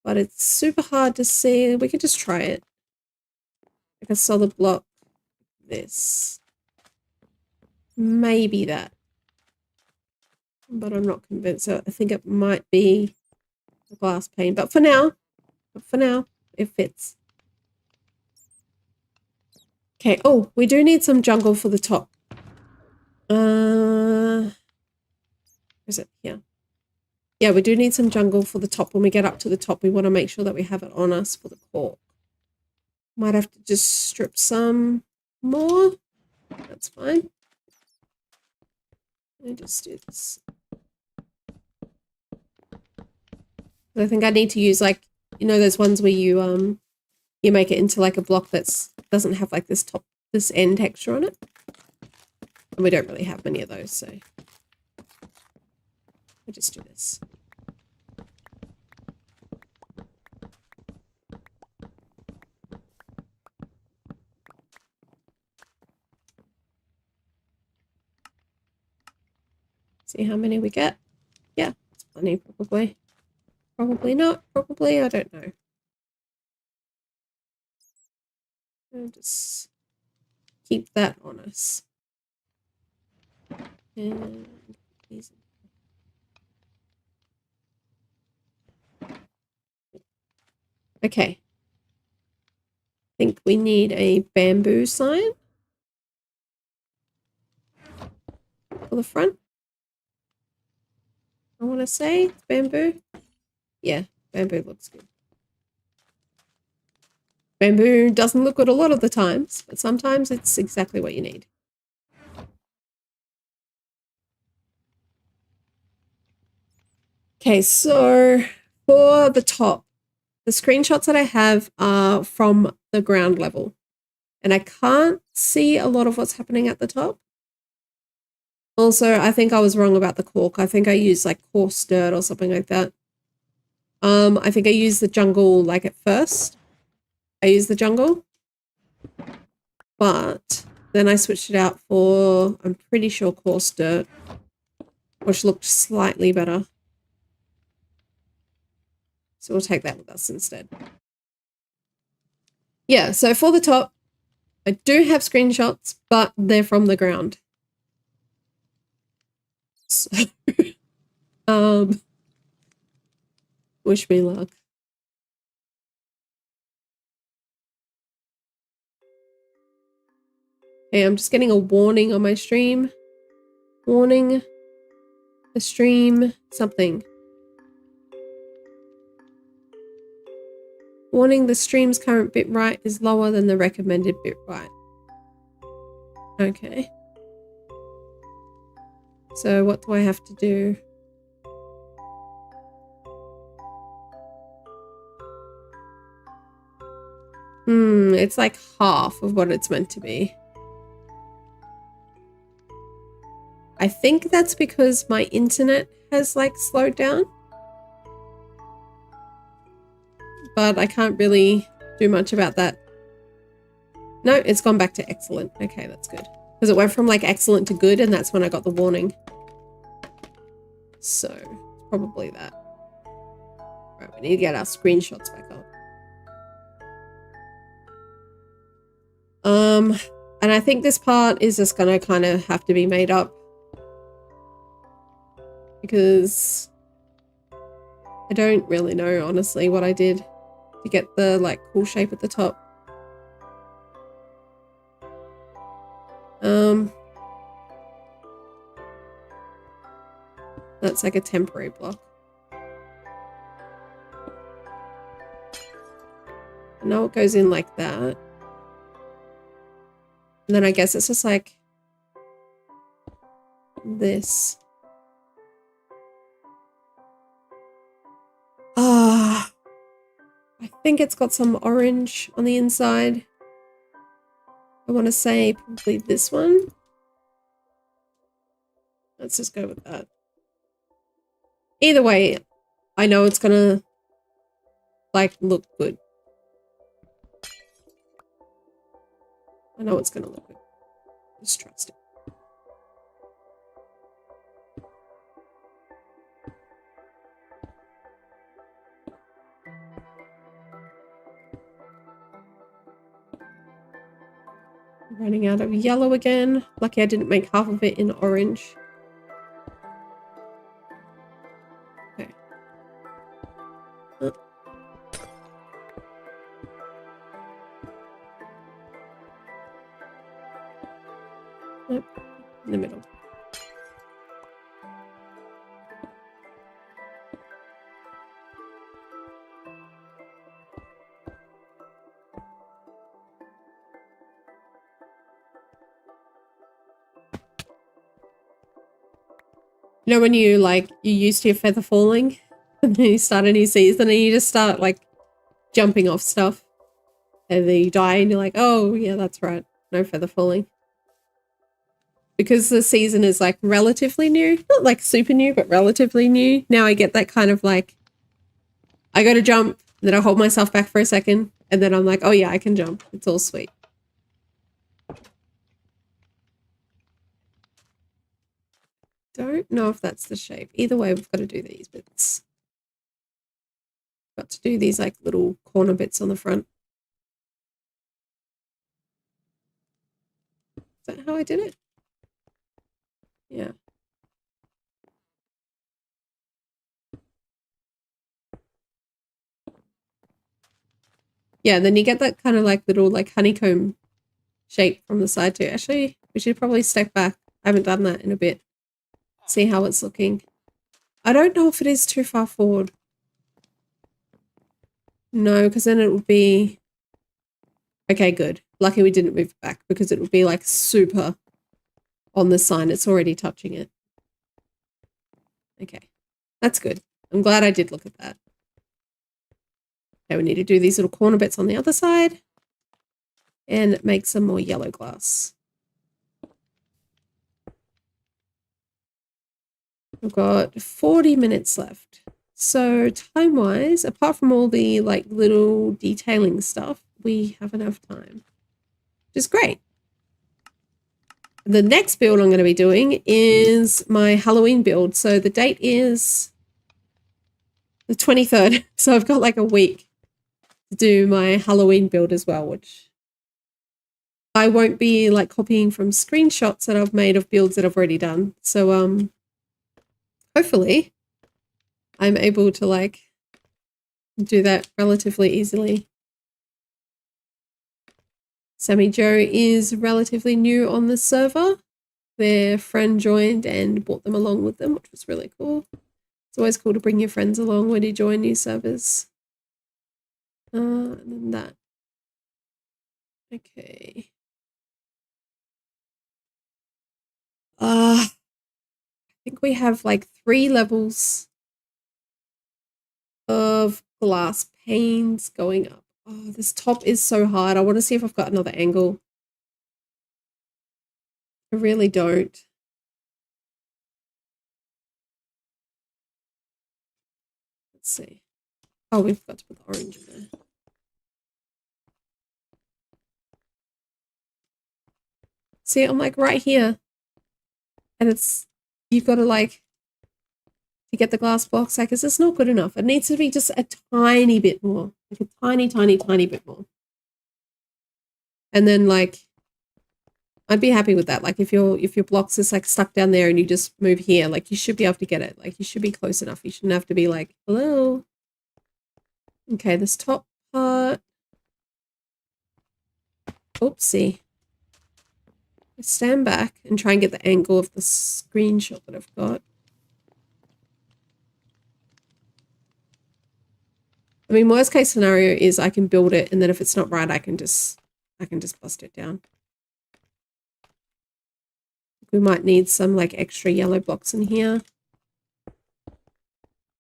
Speaker 1: But it's super hard to see. We could just try it. Like a solid block. This. Maybe that. But I'm not convinced. So I think it might be a glass pane. But for now, it fits. Okay. Oh, we do need some jungle for the top. Is it here? Yeah, we do need some jungle for the top. When we get up to the top, we want to make sure that we have it on us for the cork. Might have to just strip some more. That's fine. Let me just do this. I think I need to use like, you know, those ones where you make it into like a block that's doesn't have like this end texture on it. And we don't really have many of those, so I'll just do this. See how many we get. Yeah, it's plenty probably. Probably not. Probably, I don't know. I'll just keep that on us. And these. Okay. I think we need a bamboo sign for the front. I want to say bamboo. Yeah, bamboo looks good. Bamboo doesn't look good a lot of the times, but sometimes it's exactly what you need. Okay, so for the top, the screenshots that I have are from the ground level, and I can't see a lot of what's happening at the top. Also, I think I was wrong about the cork. I think I used like coarse dirt or something like that. I think I used the jungle like at first. I used the jungle. But then I switched it out for, I'm pretty sure, coarse dirt, which looked slightly better. So we'll take that with us instead. Yeah, so for the top, I do have screenshots, but they're from the ground. So, wish me luck. Okay, I'm just getting a warning on my stream. Warning. The stream. Something. Warning, the stream's current bitrate is lower than the recommended bitrate. Okay. So what do I have to do? It's like half of what it's meant to be. I think that's because my internet has like slowed down. But I can't really do much about that. No, it's gone back to excellent. Okay, that's good. Because it went from like excellent to good, and that's when I got the warning. So, probably that. Right, we need to get our screenshots back up. And I think this part is just gonna kind of have to be made up. Because I don't really know, honestly, what I did to get the like cool shape at the top. That's like a temporary block. I know it goes in like that. And then I guess it's just like this. Ah, I think it's got some orange on the inside. I want to say probably this one. Let's just go with that. Either way, I know it's gonna like look good. I know it's gonna look good. Just trust it. Running out of yellow again. Lucky I didn't make half of it in orange. Okay. Nope. In the middle. You know when you like, you're used to your feather falling and then you start a new season and you just start like jumping off stuff and then you die and you're like, oh yeah, that's right. No feather falling. Because the season is like relatively new, not like super new, but relatively new. Now I get that kind of like, I go to jump, then I hold myself back for a second and then I'm like, oh yeah, I can jump. It's all sweet. Don't know if that's the shape. Either way, we've got to do these bits. Got to do these like little corner bits on the front. Is that how I did it? Yeah. Yeah, then you get that kind of like little like honeycomb shape from the side too. Actually, we should probably step back. I haven't done that in a bit. See how it's looking. I don't know if it is too far forward. No, because then it would be... Okay, good. Lucky we didn't move it back because it would be like super on the sign. It's already touching it. Okay, that's good. I'm glad I did look at that. Okay, we need to do these little corner bits on the other side and make some more yellow glass. We've got 40 minutes left. So time-wise, apart from all the like little detailing stuff, we have enough time, which is great. The next build I'm going to be doing is my Halloween build. So the date is the 23rd. So I've got like a week to do my Halloween build as well, which I won't be like copying from screenshots that I've made of builds that I've already done. So hopefully I'm able to like do that relatively easily. Sammy Joe is relatively new on the server. Their friend joined and brought them along with them, which was really cool. It's always cool to bring your friends along when you join new servers. And then that. Okay. I think we have like 3 levels of glass panes going up. Oh, this top is so hard. I want to see if I've got another angle. I really don't. Let's see. Oh, we've got to put the orange in there. See, I'm like right here. And you've got to like, to get the glass box, like, it's just not good enough. It needs to be just a tiny bit more. Like a tiny, tiny, tiny bit more. And then like, I'd be happy with that. Like if your blocks is like stuck down there and you just move here, like you should be able to get it. Like you should be close enough. You shouldn't have to be like, hello. Okay, this top part. Oopsie. Stand back and try and get the angle of the screenshot that I've got. I mean, worst case scenario is I can build it, and then if it's not right, I can just bust it down. We might need some like extra yellow blocks in here.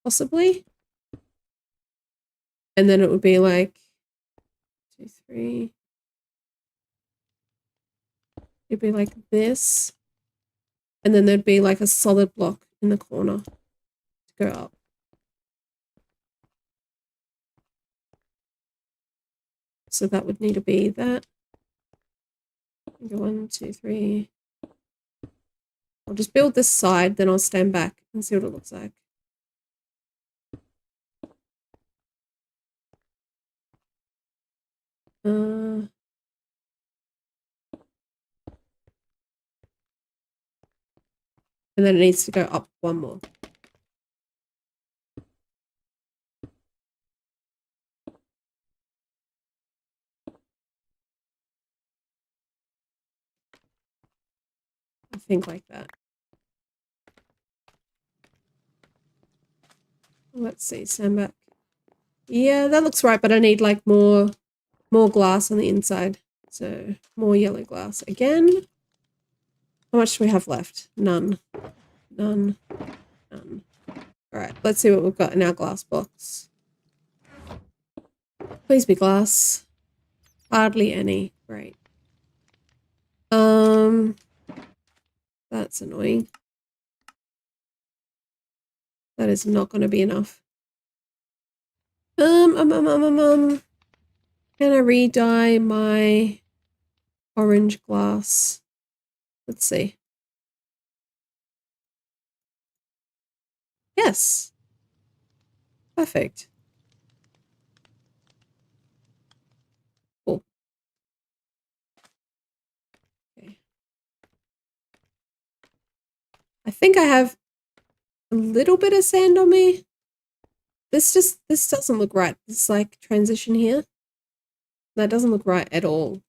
Speaker 1: Possibly. And then it would be like 2, 3. It'd be like this. And then there'd be like a solid block in the corner to go up. So that would need to be that. 1, 2, 3. I'll just build this side, then I'll stand back and see what it looks like. And then it needs to go up 1 more. I think like that. Let's see, stand back. Yeah, that looks right, but I need like more glass on the inside. So more yellow glass. Again, how much do we have left? None. None. None. All right, let's see what we've got in our glass box. Please be glass. Hardly any. Great. That's annoying. That is not going to be enough. Can I re-dye my orange glass? Let's see. Yes. Perfect. Cool. Okay. I think I have a little bit of sand on me. This doesn't look right. This like transition here. That doesn't look right at all.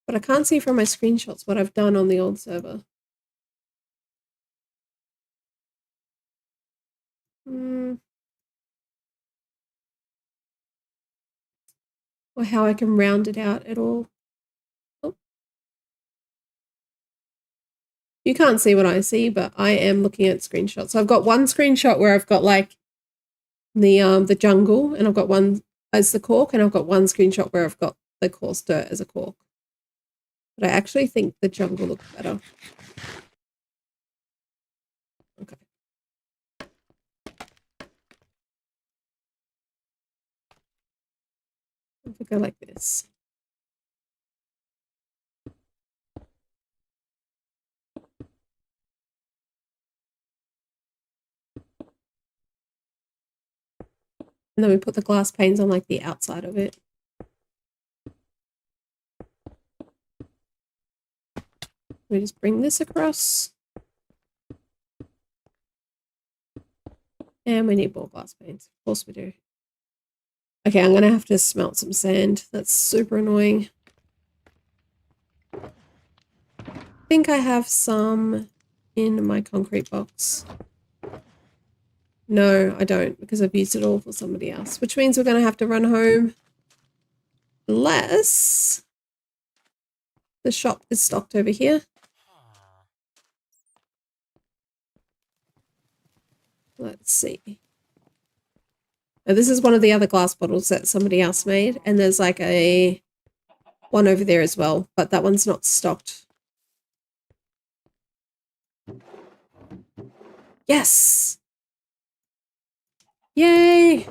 Speaker 1: But I can't see from my screenshots what I've done on the old server. Or how I can round it out at all. Oh. You can't see what I see, but I am looking at screenshots. So I've got one screenshot where I've got like the jungle, and I've got one as the cork, and I've got one screenshot where I've got the coarse dirt as a cork. But I actually think the jungle looks better. Okay. If we go like this. And then we put the glass panes on like the outside of it. We just bring this across. And we need more glass panes. Of course we do. Okay, I'm going to have to smelt some sand. That's super annoying. I think I have some in my concrete box. No, I don't, because I've used it all for somebody else, which means we're going to have to run home. Unless the shop is stocked over here. Let's see. Now, this is one of the other glass bottles that somebody else made, and there's like a one over there as well, but that one's not stocked. Yes! Yay!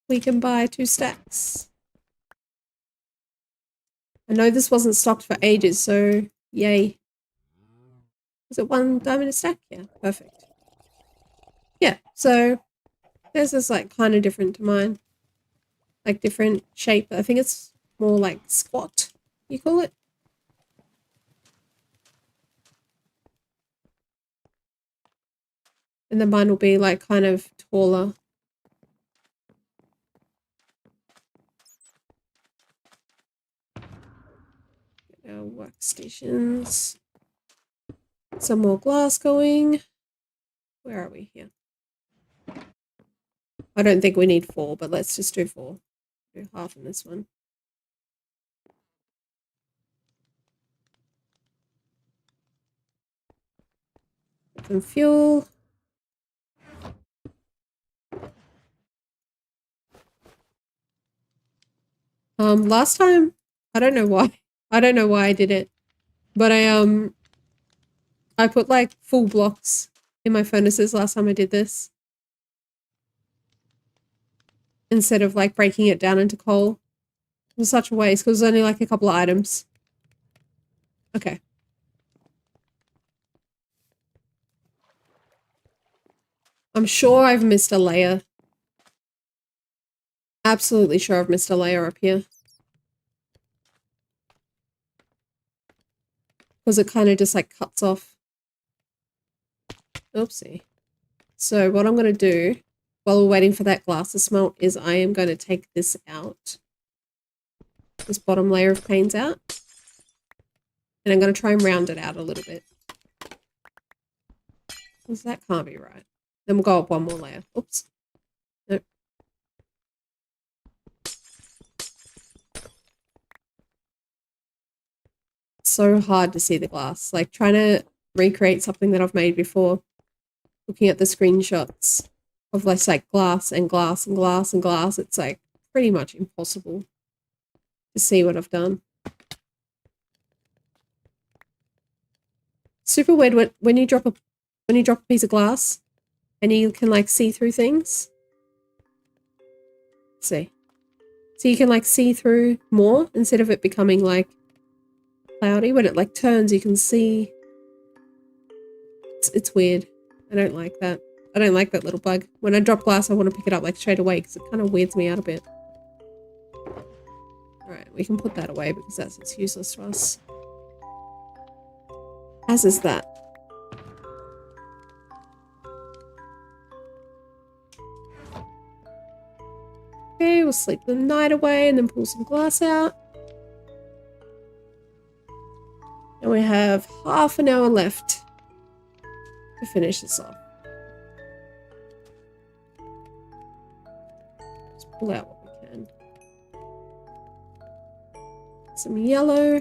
Speaker 1: We can buy 2 stacks. I know this wasn't stocked for ages, so yay. Is it 1 diamond a stack? Yeah, perfect. Yeah, so this is like kind of different to mine. Like different shape. I think it's more like squat, you call it. And then mine will be like kind of taller. Get our workstations. Some more glass going. Where are we here? I don't think we need 4, but let's just do 4. Do half in this one. Some fuel. Last time, I don't know why. I don't know why I did it. But I put like full blocks in my furnaces last time I did this. Instead of like breaking it down into coal. It was such a waste because it was only like a couple of items. Okay. I'm sure I've missed a layer. Absolutely sure I've missed a layer up here. Because it kind of just like cuts off. Oopsie. So what I'm going to do while we're waiting for that glass to smelt is I am going to take this out. This bottom layer of panes out. And I'm going to try and round it out a little bit. Because that can't be right. Then we'll go up 1 more layer. Oops. Nope. So hard to see the glass. Like trying to recreate something that I've made before. Looking at the screenshots of less like glass and glass and glass and glass. It's like pretty much impossible to see what I've done. Super weird when you drop a piece of glass and you can like see through things. Let's see. So you can like see through more instead of it becoming like cloudy. When it like turns, you can see. It's weird. I don't like that. I don't like that little bug. When I drop glass, I want to pick it up like straight away because it kind of weirds me out a bit. Alright, we can put that away because it's useless to us. As is that. Okay, we'll sleep the night away and then pull some glass out. And we have half an hour left to finish this off. Just pull out what we can. Some yellow.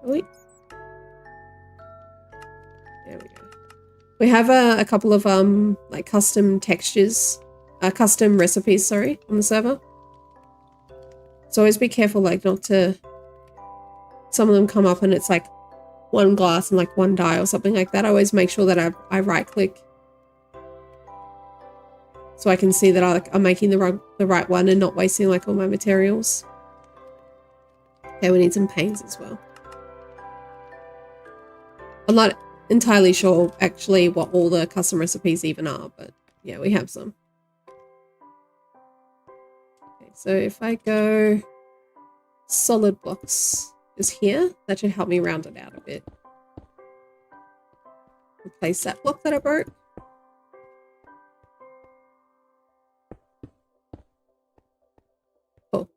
Speaker 1: Wait. There we go. We have a couple of like custom textures, custom recipes, sorry, on the server. So always be careful, like not to. Some of them come up and it's like 1 glass and like 1 dye or something like that. I always make sure that I right click so I can see that I'm making the right one and not wasting like all my materials. Okay, we need some paints as well. I'm not entirely sure actually what all the custom recipes even are, but yeah, we have some. Okay, so if I go solid blocks is here, that should help me round it out a bit. Replace that block that I broke. Cool.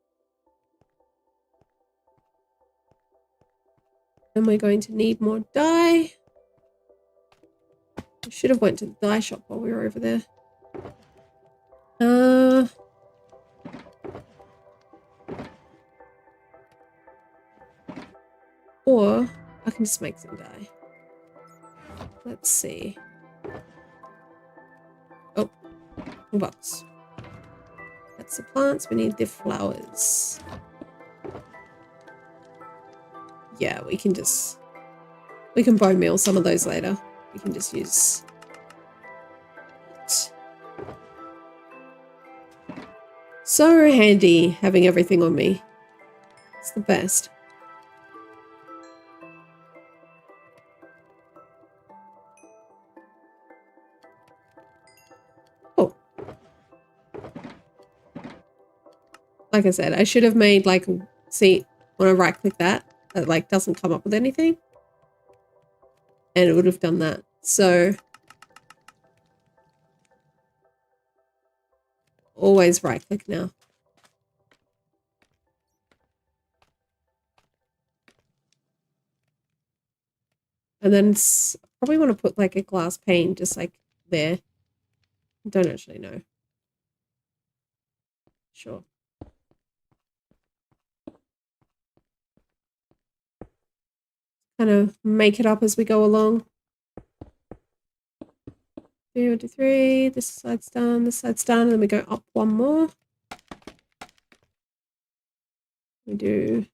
Speaker 1: Then we're going to need more dye. I should have went to the dye shop while we were over there. Or I can just make some dye. Let's see. Oh, box. That's the plants. We need the flowers. Yeah, we can bone meal some of those later. We can just use it. So handy having everything on me. It's the best. Oh. Like I said, I should have made like, see, when I right click that like doesn't come up with anything. And it would have done that. So always right click now. And then probably want to put like a glass pane just like there. Don't actually know. Sure. Kind of make it up as we go along. 2, 3, this side's done, this side's done, and then we go up one more. We do so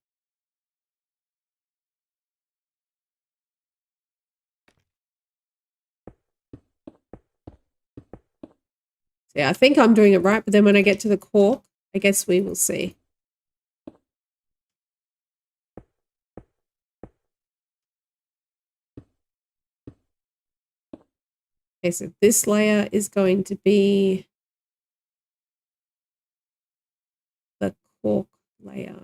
Speaker 1: yeah, I think I'm doing it right, but then when I get to the cork, I guess we will see. Okay, so this layer is going to be the cork layer.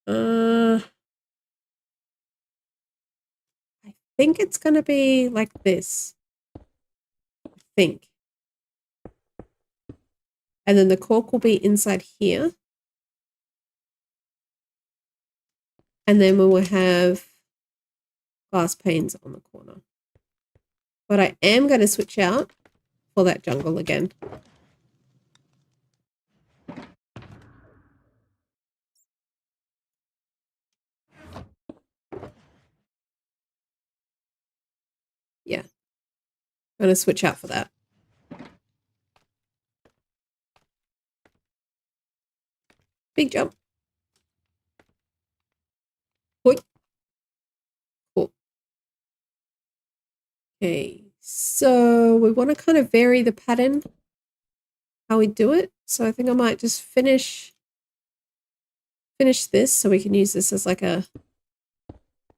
Speaker 1: I think it's going to be like this. I think. And then the cork will be inside here. And then we will have glass panes on the corner. But I am going to switch out for that jungle again. Yeah. I'm going to switch out for that. Big jump. Cool. Okay, so we want to kind of vary the pattern, how we do it. So I think I might just finish this so we can use this as like a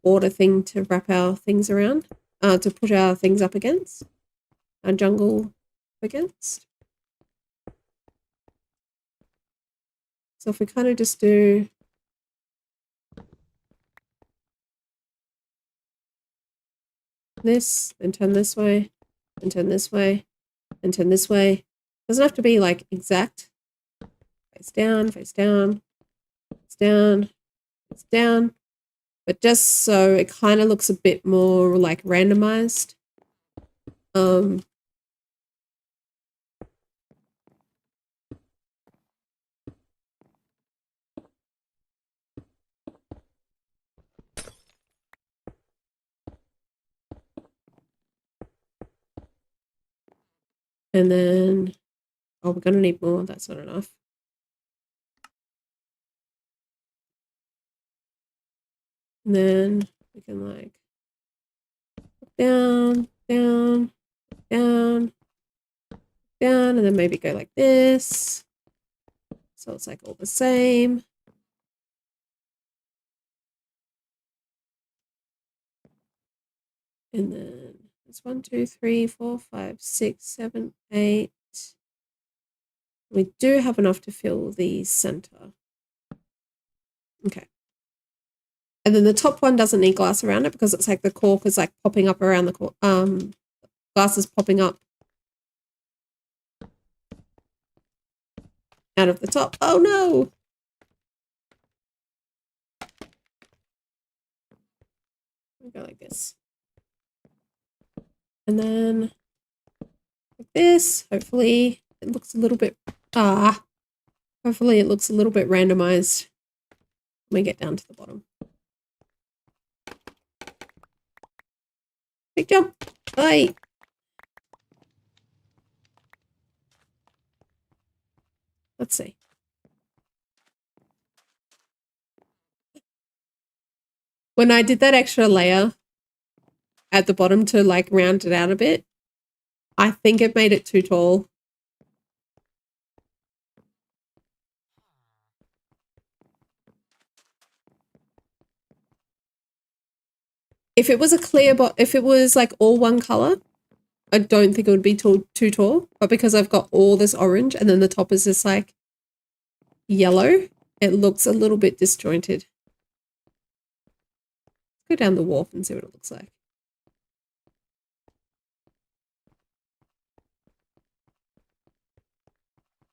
Speaker 1: border thing to wrap our things around, to put our things up against, our jungle against. So if we kind of just do this, and turn this way, and turn this way, and turn this way. Doesn't have to be like exact. Face down, face down, face down, face down. But just so it kind of looks a bit more like randomized. And then, oh, we're going to need more. That's not enough. And then we can like put down, down, down, down, and then maybe go like this. So it's like all the same. And then it's 1, 2, 3, 4, 5, 6, 7, 8. We do have enough to fill the center. Okay. And then the top one doesn't need glass around it because it's like the cork is like popping up around the cork. Glass is popping up out of the top. Oh no! We go like this. And then like this. Hopefully it looks a little bit hopefully it looks a little bit randomized when we get down to the bottom. Big jump. Bye. Let's see. When I did that extra layer at the bottom to like round it out a bit, I think it made it too tall. If it was a clear if it was like all one color, I don't think it would be too tall. But because I've got all this orange and then the top is just like yellow, it looks a little bit disjointed. Let's go down the wharf and see what it looks like.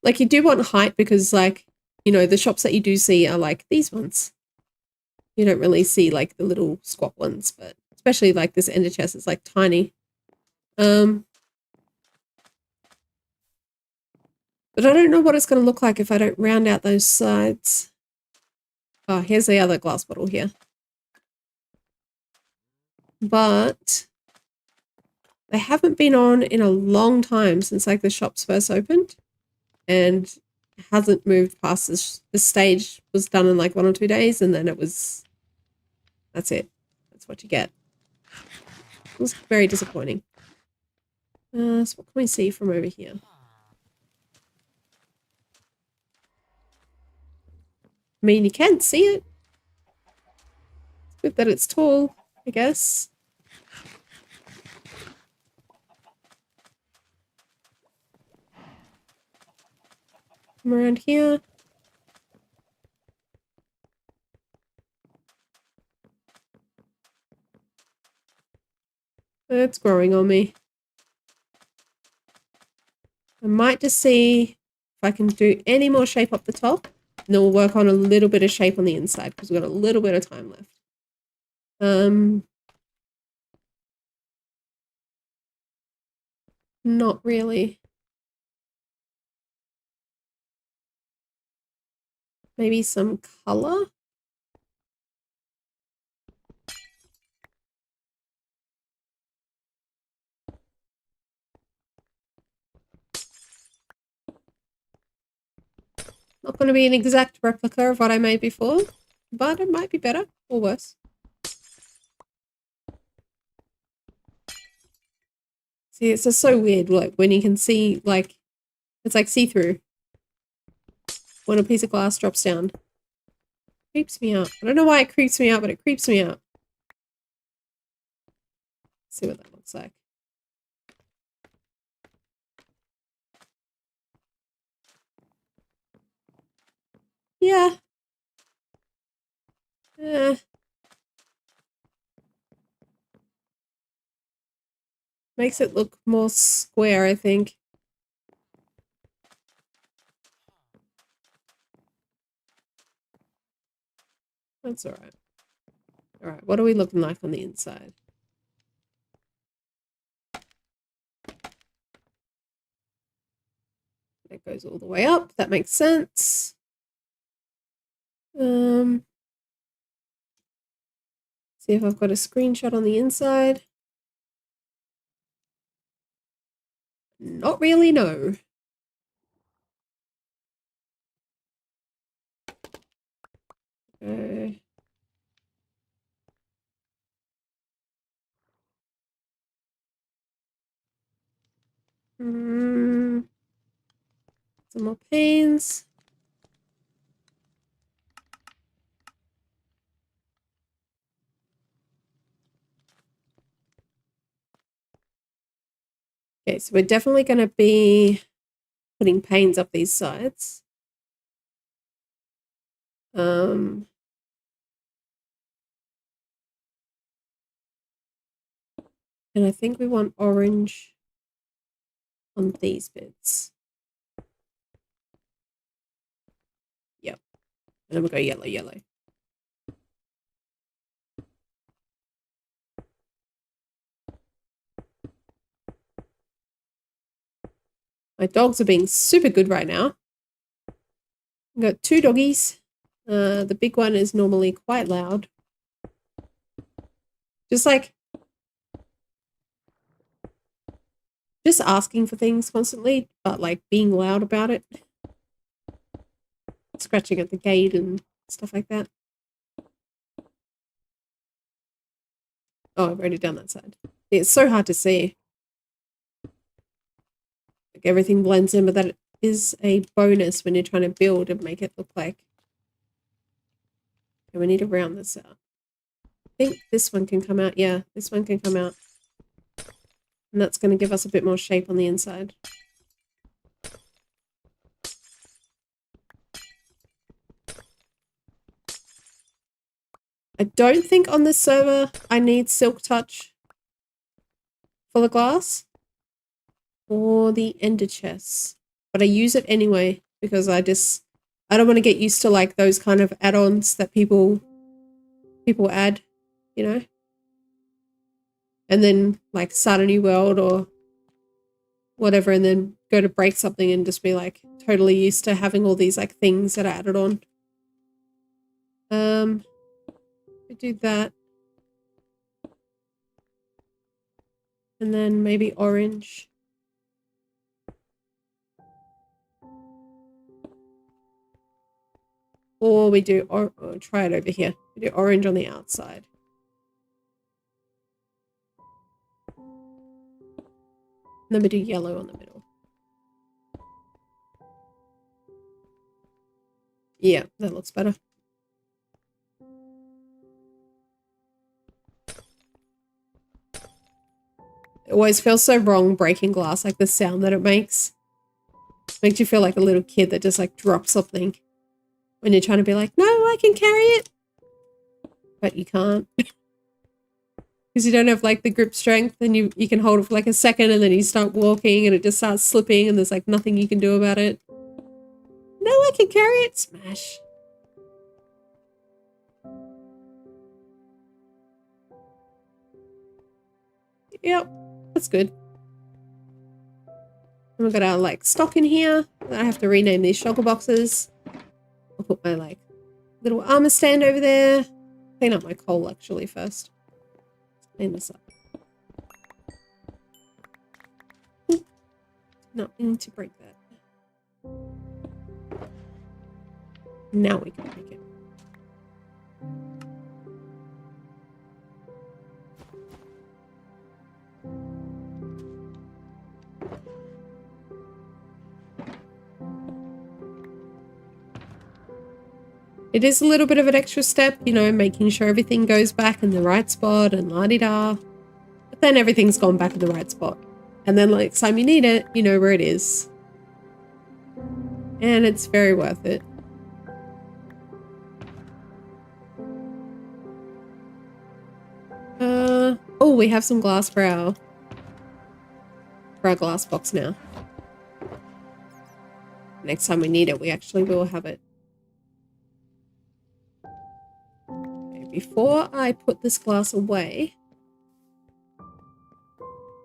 Speaker 1: Like you do want height because like, you know, the shops that you do see are like these ones. You don't really see like the little squat ones, but especially like this ender chest is like tiny. But I don't know what it's going to look like if I don't round out those sides. Oh, here's the other glass bottle here. But they haven't been on in a long time since like the shops first opened. And hasn't moved past this. The stage was done in like 1 or 2 days and then that's it. That's what you get. It was very disappointing. So what can we see from over here? I mean, you can see it. It's good that it's tall, I guess. Come around here. It's growing on me. I might just see if I can do any more shape up the top. And then we'll work on a little bit of shape on the inside because we've got a little bit of time left. Not really. Maybe some color. Not going to be an exact replica of what I made before, but it might be better or worse. See, it's just so weird, like, when you can see, like, it's like see-through when a piece of glass drops down. Creeps me out. I don't know why it creeps me out, but it creeps me out. Let's see what that looks like. Yeah. Makes it look more square, I think. That's alright. Alright, what are we looking like on the inside? It goes all the way up. That makes sense. See if I've got a screenshot on the inside. Not really, no. Some more panes. Okay, so we're definitely going to be putting panes up these sides. And I think we want orange on these bits. Yep. And then we'll go yellow, yellow. My dogs are being super good right now. I've got 2 doggies. The big one is normally quite loud. Just asking for things constantly, but like being loud about it. Scratching at the gate and stuff like that. Oh, I've already done that side. It's so hard to see. Like everything blends in, but that is a bonus when you're trying to build and make it look like. Okay, we need to round this out. I think this one can come out. Yeah, this one can come out. And that's going to give us a bit more shape on the inside. I don't think on this server I need Silk Touch for the glass or the ender chests, but I use it anyway because I don't want to get used to like those kind of add-ons that people add, you know, and then like start a new world or whatever, and then go to break something and just be like totally used to having all these like things that are added on. We do that. And then maybe orange. Or we do, or try it over here. We do orange on the outside. And then we do yellow on the middle. Yeah, that looks better. It always feels so wrong breaking glass, like the sound that it makes. Makes you feel like a little kid that just like drops something when you're trying to be like, no, I can carry it. But you can't. Because you don't have like the grip strength, and you can hold it for like a second and then you start walking and it just starts slipping and there's like nothing you can do about it. No, I can carry it. Smash. Yep, that's good. And we've got our like stock in here. I have to rename these shulker boxes. I'll put my like little armor stand over there. Clean up my coal actually first. Clean this up. Ooh. Not meaning to break that. Now we can break it. It is a little bit of an extra step, you know, making sure everything goes back in the right spot and la-di-da. But then everything's gone back in the right spot. And then like, next time you need it, you know where it is. And it's very worth it. Oh, we have some glass for our glass box now. Next time we need it, we actually will have it. Okay, before I put this glass away,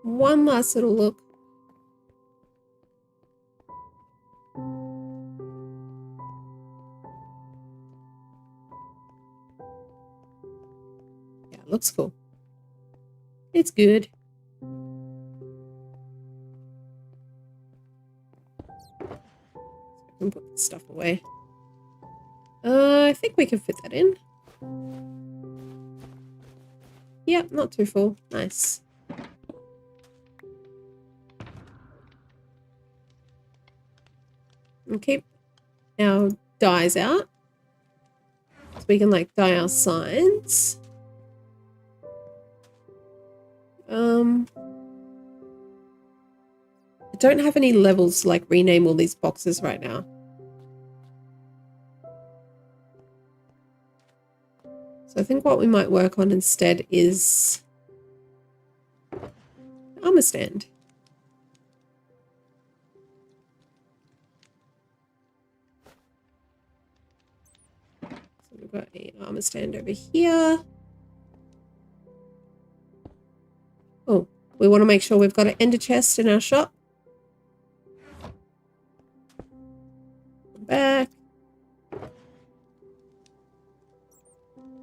Speaker 1: one last little look. Yeah, it looks cool. It's good. So I can put this stuff away. I think we can fit that in. Yep, not too full. Nice. And keep our dyes out. So we can like dye our signs. I don't have any levels to like rename all these boxes right now. So I think what we might work on instead is armor stand. So we've got an armor stand over here. Oh, we want to make sure we've got an ender chest in our shop. Back.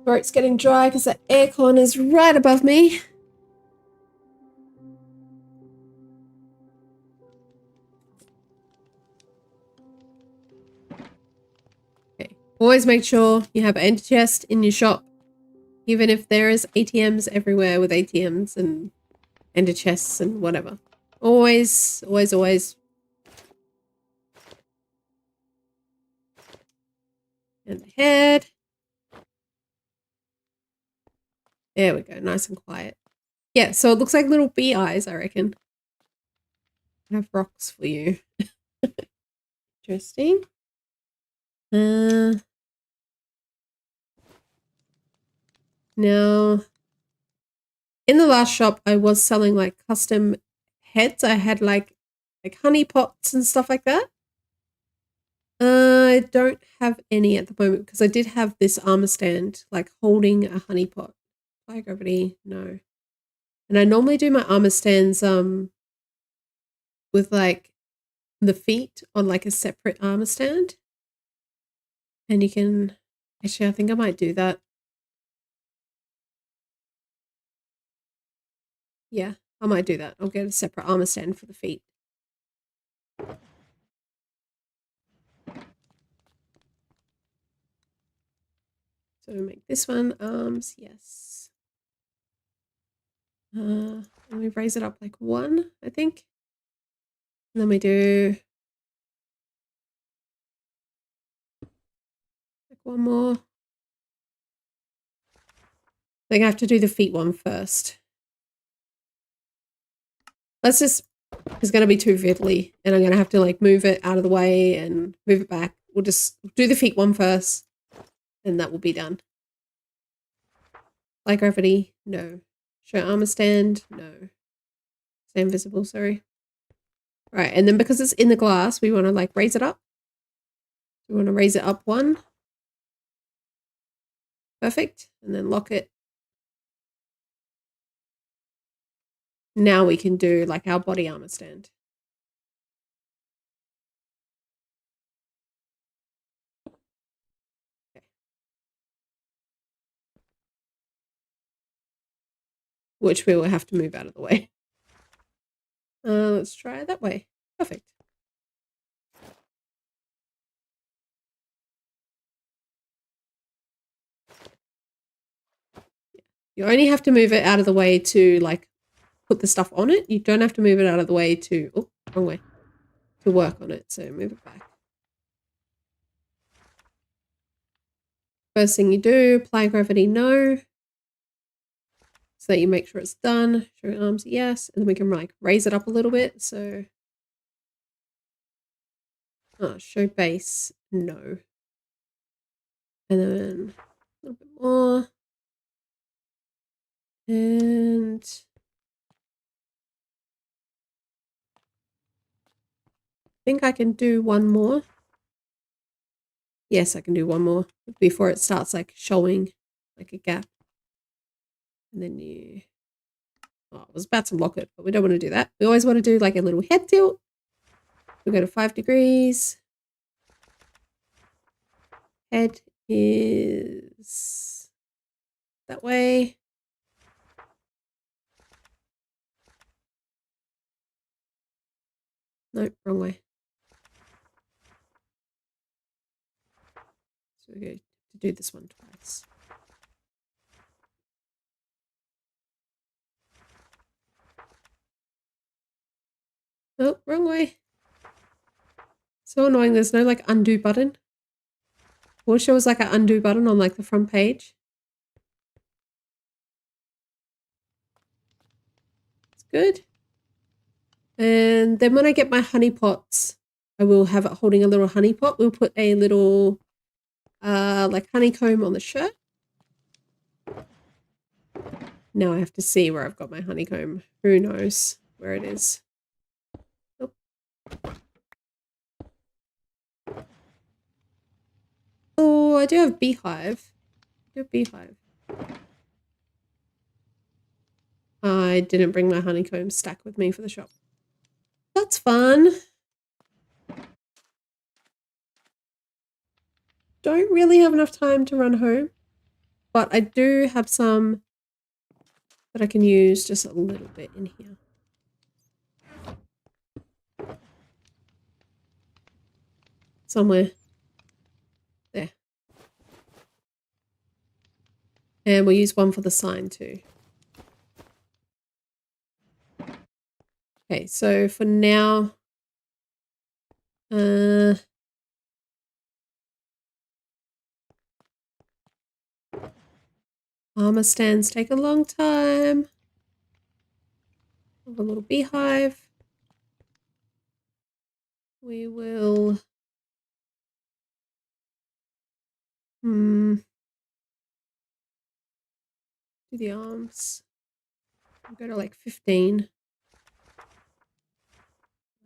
Speaker 1: Throat's getting dry because the aircon is right above me. Okay. Always make sure you have an ender chest in your shop. Even if there is ATMs everywhere with ATMs and ender chests and whatever. Always, always, always. And the head. There we go. Nice and quiet. Yeah, so it looks like little bee eyes, I reckon. I have rocks for you. Interesting. Now, in the last shop, I was selling like custom heads. I had like honey pots and stuff like that. I don't have any at the moment because I did have this armor stand like holding a honey pot. Fire gravity, no. And I normally do my armor stands with like the feet on like a separate armor stand. And you can actually I think I might do that. Yeah, I might do that. I'll get a separate armor stand for the feet. So make this one arms, yes. Let me raise it up like 1, I think. And then we do like 1 more. I think I have to do the feet one first. Let's just, it's going to be too fiddly and I'm going to have to like move it out of the way and move it back. We'll just do the feet one first and that will be done. Light gravity, no. Show armor stand, no. Stay invisible, sorry. Right, and then because it's in the glass, we want to like raise it up. We want to raise it up 1. Perfect. And then lock it. Now we can do like our body armor stand. Okay. Which we will have to move out of the way. Let's try it that way. Perfect. You only have to move it out of the way to like put the stuff on it. You don't have to move it out of the way to, oh, wrong way, to work on it. So move it back. First thing you do, apply gravity, no. So that you make sure it's done. Show your arms, yes. And then we can like raise it up a little bit. So, show base, no. And then a little bit more. And I think I can do 1 more. Yes, I can do 1 more before it starts like showing like a gap. And then you, oh, I was about to lock it, but we don't want to do that. We always want to do like a little head tilt. We go to 5 degrees. Head is that way. Nope, wrong way. So we're going to do this one twice. Oh, wrong way. So annoying. There's no like undo button. I wish there was like an undo button on like the front page. It's good. And then when I get my honey pots, I will have it holding a little honey pot. We'll put a little like honeycomb on the shirt. Now I have to see where I've got my honeycomb. Who knows where it is? Oh. Oh, I do have beehive. I do have beehive. I didn't bring my honeycomb stack with me for the shop. That's fun. Don't really have enough time to run home, but I do have some that I can use just a little bit in here. Somewhere. There. And we'll use one for the sign too. Okay, so for now, armor stands take a long time. Have a little beehive. We will do the arms. I'll go to like 15.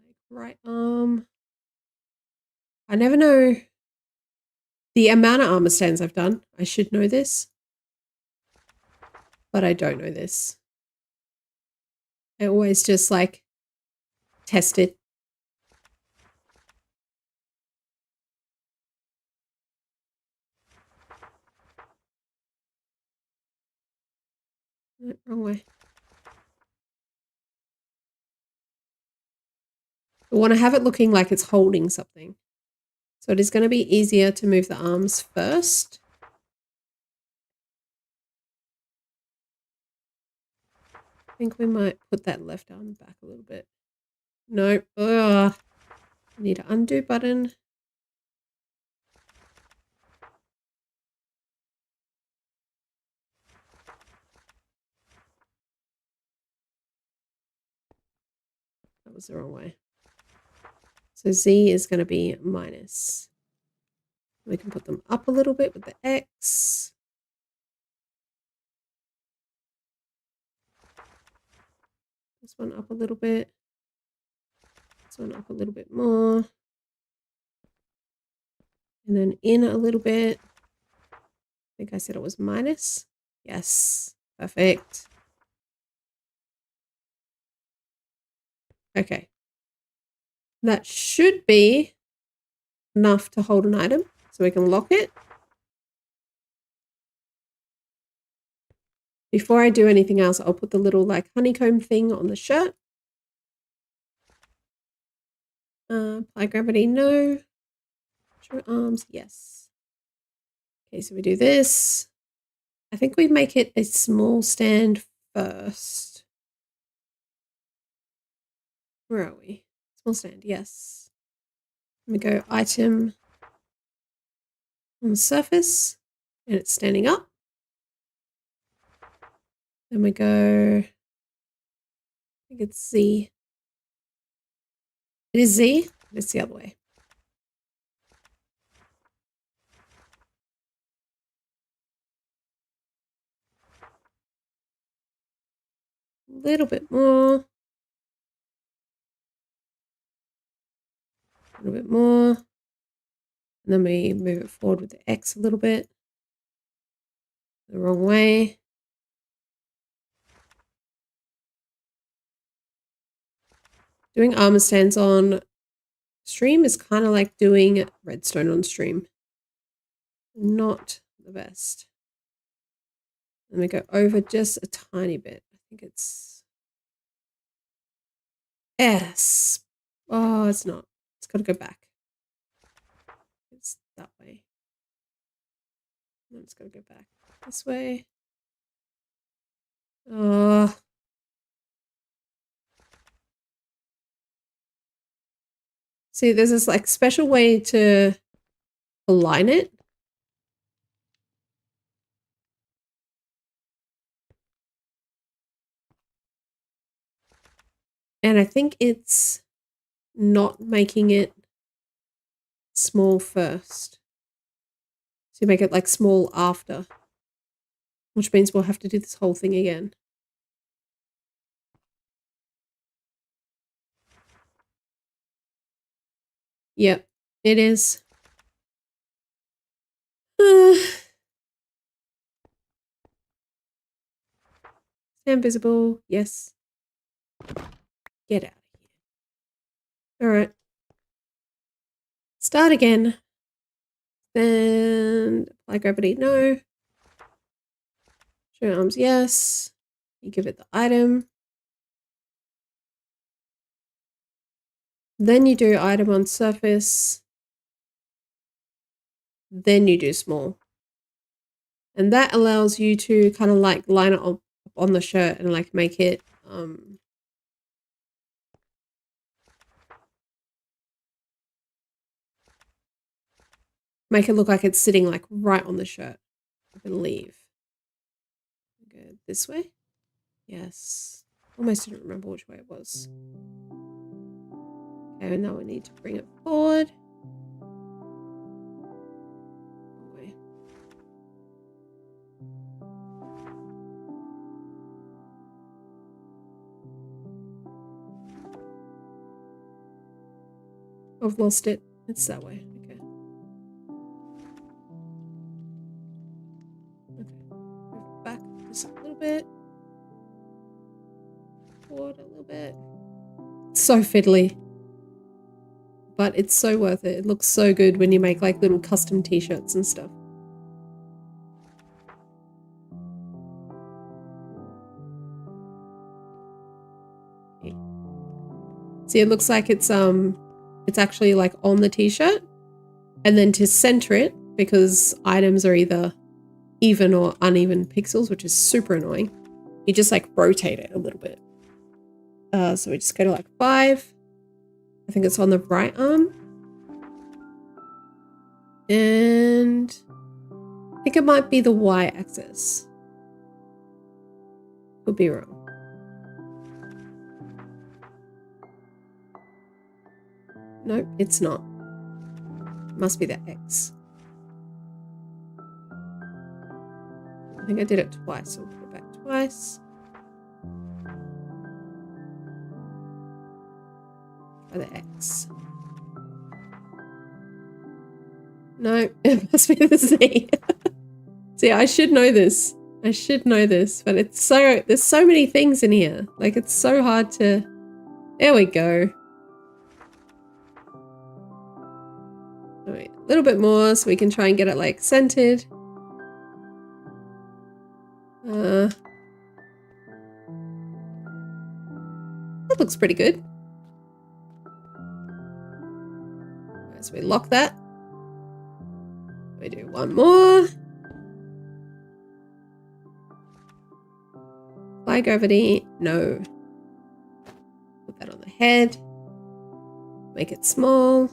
Speaker 1: Like right arm. I never know the amount of armor stands I've done. I should know this, but I don't know this. I always just like test it. Wrong way. I want to have it looking like it's holding something. So it is going to be easier to move the arms first. I think we might put that left arm back a little bit. Nope. Ugh. I need an undo button. That was the wrong way. So Z is going to be minus. We can put them up a little bit with the X. This one up a little bit. This one up a little bit more. And then in a little bit. I think I said it was minus. Yes. Perfect. Okay. That should be enough to hold an item. So we can lock it. Before I do anything else, I'll put the little like honeycomb thing on the shirt. Apply gravity, no. Show arms, yes. Okay, so we do this. I think we make it a small stand first. Where are we? Small stand, yes. We go item on the surface and it's standing up. Then we go, I think it's Z. It is Z, it's the other way. A little bit more. A little bit more. And then we move it forward with the X a little bit. The wrong way. Doing armor stands on stream is kind of like doing redstone on stream. Not the best. Let me go over just a tiny bit. I think it's S. Oh, it's not. It's got to go back. It's that way. And then it's got to go back this way. Oh. See, there's this like special way to align it. And I think it's not making it small first. So you make it like small after, which means we'll have to do this whole thing again. Yep, it is. Stand visible. Yes. Get out of here. All right. Start again. Then apply gravity. No. Show arms. Yes. You give it the item. Then you do item on surface. Then you do small. And that allows you to kind of like line it up on the shirt and like make it make it look like it's sitting like right on the shirt, I believe. Go this way. Yes. Almost didn't remember which way it was. Okay, now we need to bring it forward. Okay. I've lost it. It's that way. Okay. Okay. Move back just a little bit. Forward a little bit. It's so fiddly. But it's so worth it. It looks so good when you make like little custom t-shirts and stuff. Okay. See, it looks like it's actually like on the t-shirt. And then to center it, because items are either even or uneven pixels, which is super annoying, you just like rotate it a little bit. So we just go to like 5. I think it's on the right arm. And I think it might be the Y axis. Could be wrong. Nope, it's not. Must be the X. I think I did it twice, so I'll put it back twice. Try the X. No, it must be the Z. See, I should know this. I should know this, but there's so many things in here. Like, it's so hard to... There we go. All right, a little bit more so we can try and get it, like, centered. That looks pretty good. Right, so we lock that. We do one more. Apply gravity. No. Put that on the head. Make it small.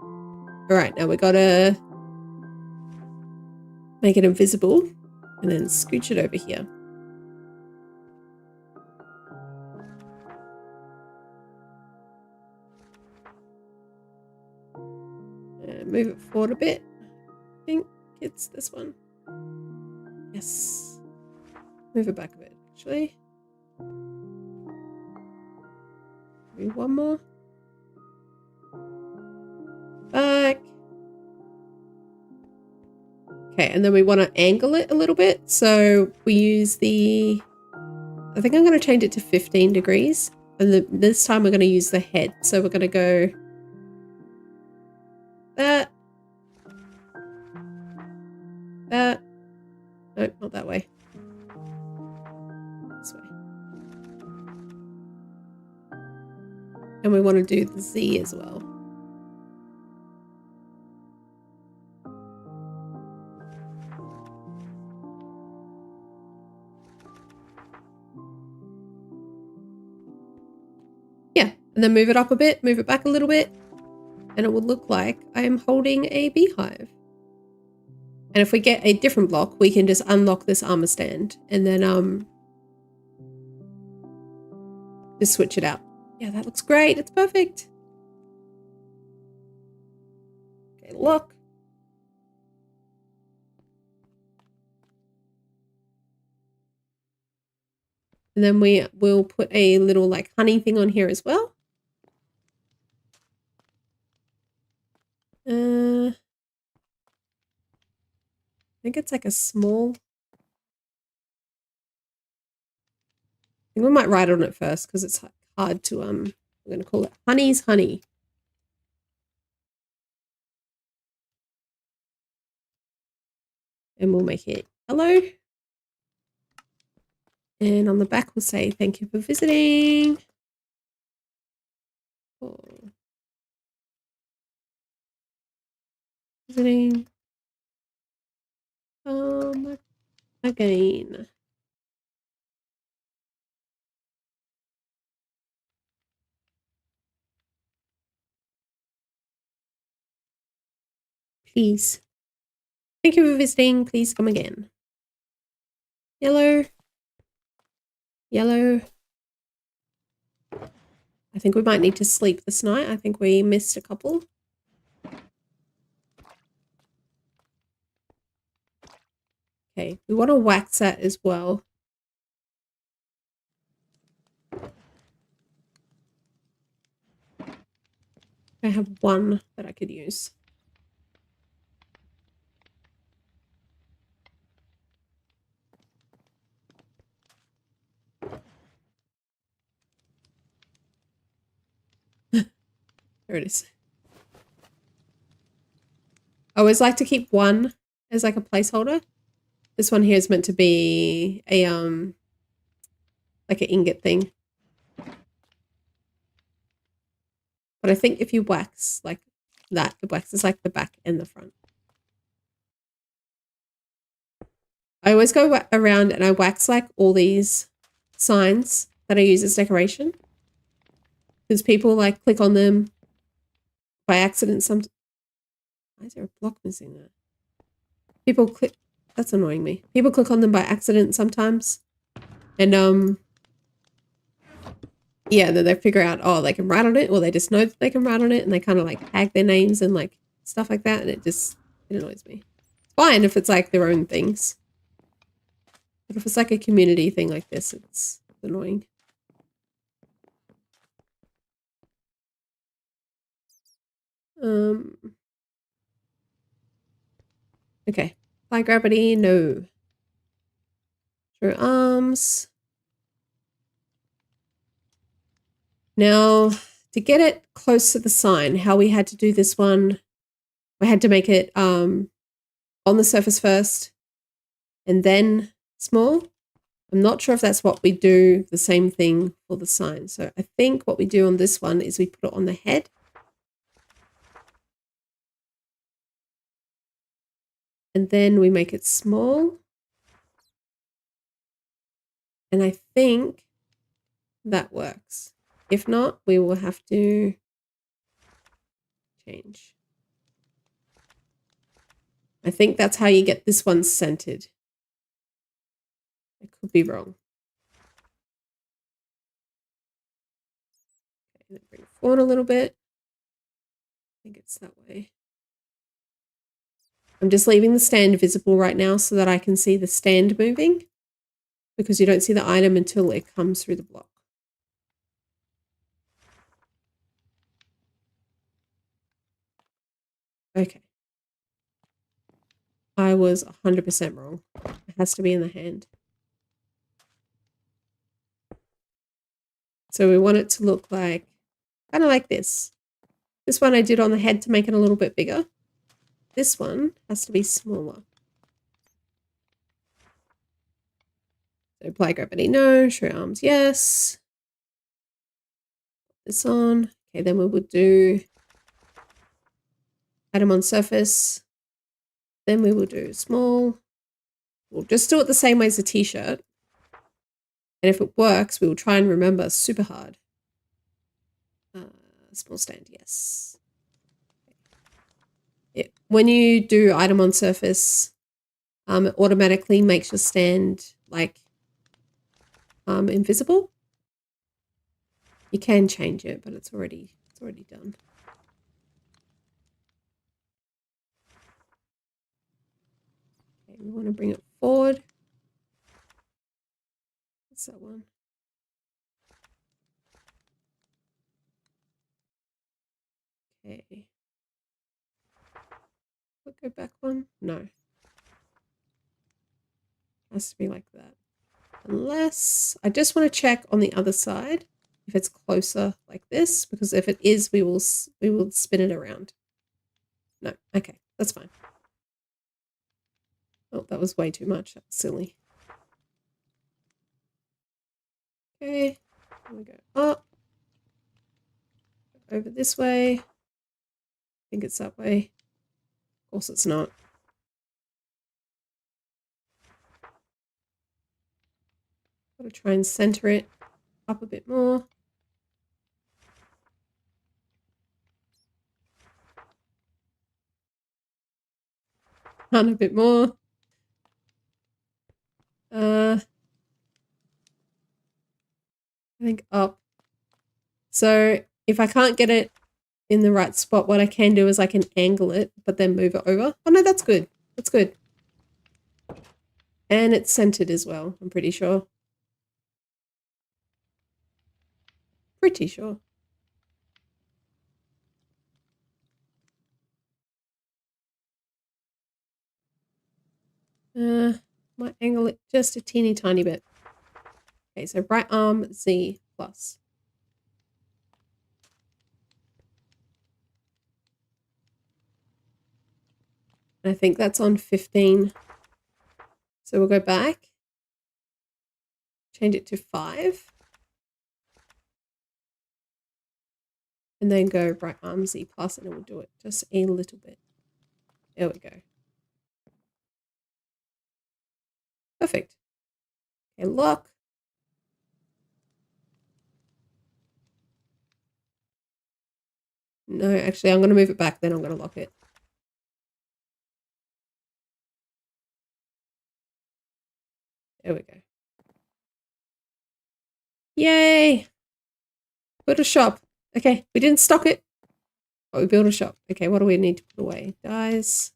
Speaker 1: All right, now we gotta make it invisible and then scooch it over here. And move it forward a bit. I think it's this one. Yes. Move it back a bit, actually. Maybe one more. Back. Okay, and then we want to angle it a little bit. So we use the... I think I'm going to change it to 15 degrees. And this time we're going to use the head. So we're going to go... That. That. Nope, not that way. This way. And we want to do the Z as well. Yeah, And then move it up a bit, move it back a little bit, and it will look like I am holding a beehive. And if we get a different block, we can just unlock this armor stand and then just switch it out. Yeah, that looks great. It's perfect. Okay, look. And then we will put a little like honey thing on here as well. I think it's like a small. I think we might write on it first because it's hard to I'm going to call it Honey's Honey. And we'll make it hello. And on the back we'll say thank you for visiting. Oh. Visiting. Again. Please. Thank you for visiting. Please come again. Yellow. Yellow. I think we might need to sleep this night. I think we missed a couple. Okay, we want to wax that as well. I have one that I could use. There it is. I always like to keep one as like a placeholder. This one here is meant to be a like an ingot thing. But I think if you wax like that, it waxes like the back and the front. I always go around and I wax like all these signs that I use as decoration. Because people like click on them by accident. Why is there a block missing there? People click. That's annoying me. People click on them by accident sometimes. And yeah, then they figure out, oh, they can write on it, or they just know that they can write on it, and they kind of like tag their names and like stuff like that, and it annoys me. It's fine if it's like their own things. But if it's like a community thing like this, it's annoying. Okay. Apply gravity, no. Show arms. Now, to get it close to the sign, how we had to do this one, we had to make it on the surface first and then small. I'm not sure if that's what we do, the same thing for the sign. So I think what we do on this one is we put it on the head. And then we make it small. And I think that works. If not, we will have to change. I think that's how you get this one centered. I could be wrong. Okay, then bring it forward a little bit. I think it's that way. I'm just leaving the stand visible right now so that I can see the stand moving, because you don't see the item until it comes through the block. Okay. I was 100% wrong. It has to be in the hand. So we want it to look like, kind of like this. This one I did on the head to make it a little bit bigger. This one has to be smaller. So apply gravity, no. Show arms, yes. Put this on. Okay, then we would do item on surface. Then we will do small. We'll just do it the same way as a t-shirt. And if it works, we will try and remember super hard. small stand, yes. When you do item on surface, it automatically makes your stand like invisible. You can change it, but it's already done. Okay, we want to bring it forward. What's that one? Okay. Go back one? No. Has to be like that. Unless I just want to check on the other side if it's closer like this, because if it is, we will spin it around. No, okay, that's fine. Oh, that was way too much. That's silly. Okay, we go up, over this way. I think it's that way. Of course, it's not. Gotta try and center it up a bit more. And a bit more. I think up. So if I can't get it in the right spot, what I can do is I can angle it, but then move it over. Oh no, that's good. That's good. And it's centered as well, I'm pretty sure. Pretty sure. Might angle it just a teeny tiny bit. Okay, so right arm Z plus. I think that's on 15. So we'll go back, change it to 5, and then go right arm Z plus, and it will do it just a little bit. There we go. Perfect. Okay, lock. No, actually, I'm going to move it back, then I'm going to lock it. There we go. Yay! Build a shop. Okay, we didn't stock it, but we built a shop. Okay, what do we need to put away? Dyes.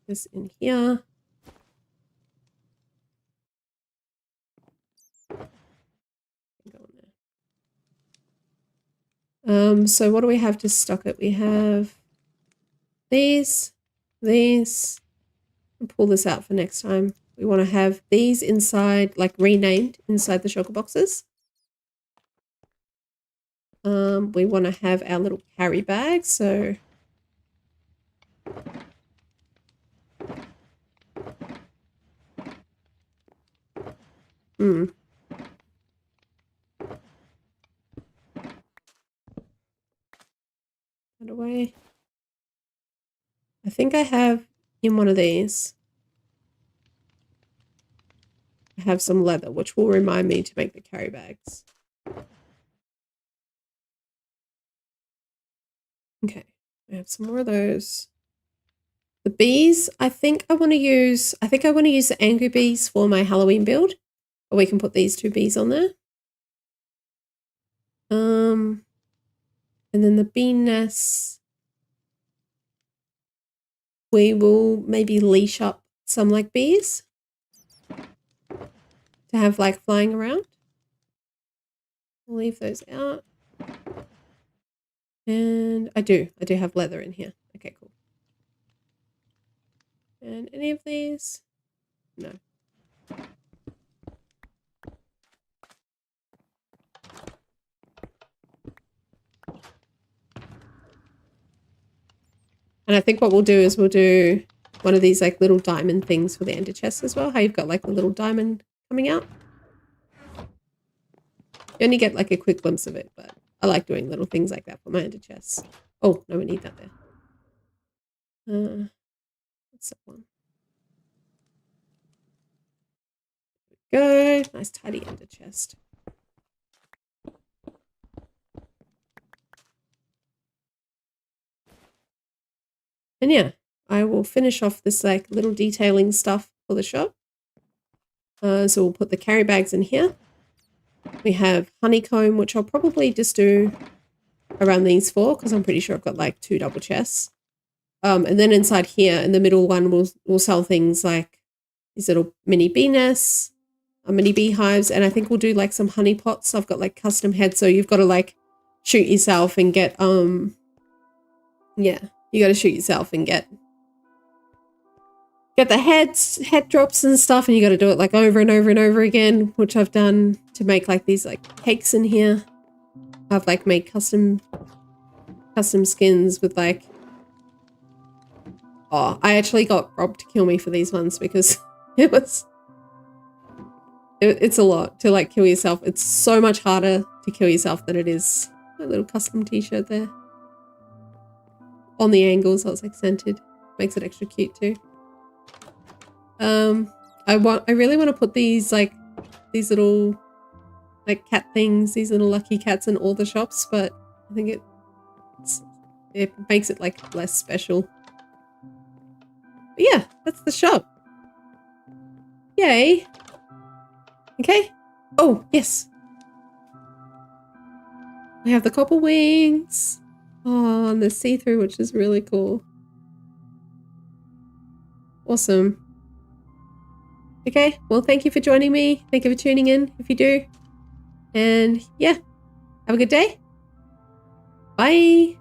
Speaker 1: This in here. So what do we have to stock it? We have these. I'll pull this out for next time. We want to have these inside, like renamed inside the shulker boxes. We want to have our little carry bag, so Put away. I think I have in one of these. I have some leather, which will remind me to make the carry bags. Okay, I have some more of those. The bees, I think I want to use the angry bees for my Halloween build. Or we can put these 2 bees on there. And then the bee nests, we will maybe leash up some like bees to have like flying around. I'll leave those out. And I do have leather in here. Okay, cool. And any of these? No. And I think what we'll do is we'll do one of these like little diamond things for the ender chest as well. How you've got like the little diamond coming out. You only get like a quick glimpse of it, but I like doing little things like that for my ender chests. Oh, no, we need that there. What's that one? Go. Nice tidy ender chest. And yeah, I will finish off this like little detailing stuff for the shop. So we'll put the carry bags in here. We have honeycomb, which I'll probably just do around these 4 because I'm pretty sure I've got like 2 double chests. And then inside here in the middle one, we'll sell things like these little mini bee nests, mini beehives, and I think we'll do like some honey pots. I've got like custom heads, so you've got to like shoot yourself and get yeah, you got to shoot yourself and get the head drops and stuff, and you got to do it like over and over and over again, which I've done to make like these like cakes in here. I've like made custom skins with like, oh, I actually got Rob to kill me for these ones because it's a lot to like kill yourself. It's so much harder to kill yourself than it is a little custom t-shirt there. On the angles, I was like scented. Makes it extra cute too. I really want to put these like these little like cat things, these little lucky cats in all the shops, but I think it makes it like less special. But yeah, that's the shop. Yay. Okay. Oh, yes. We have the copper wings. Oh, and the see-through, which is really cool. Awesome. Okay, well, thank you for joining me. Thank you for tuning in, if you do. And yeah, have a good day. Bye.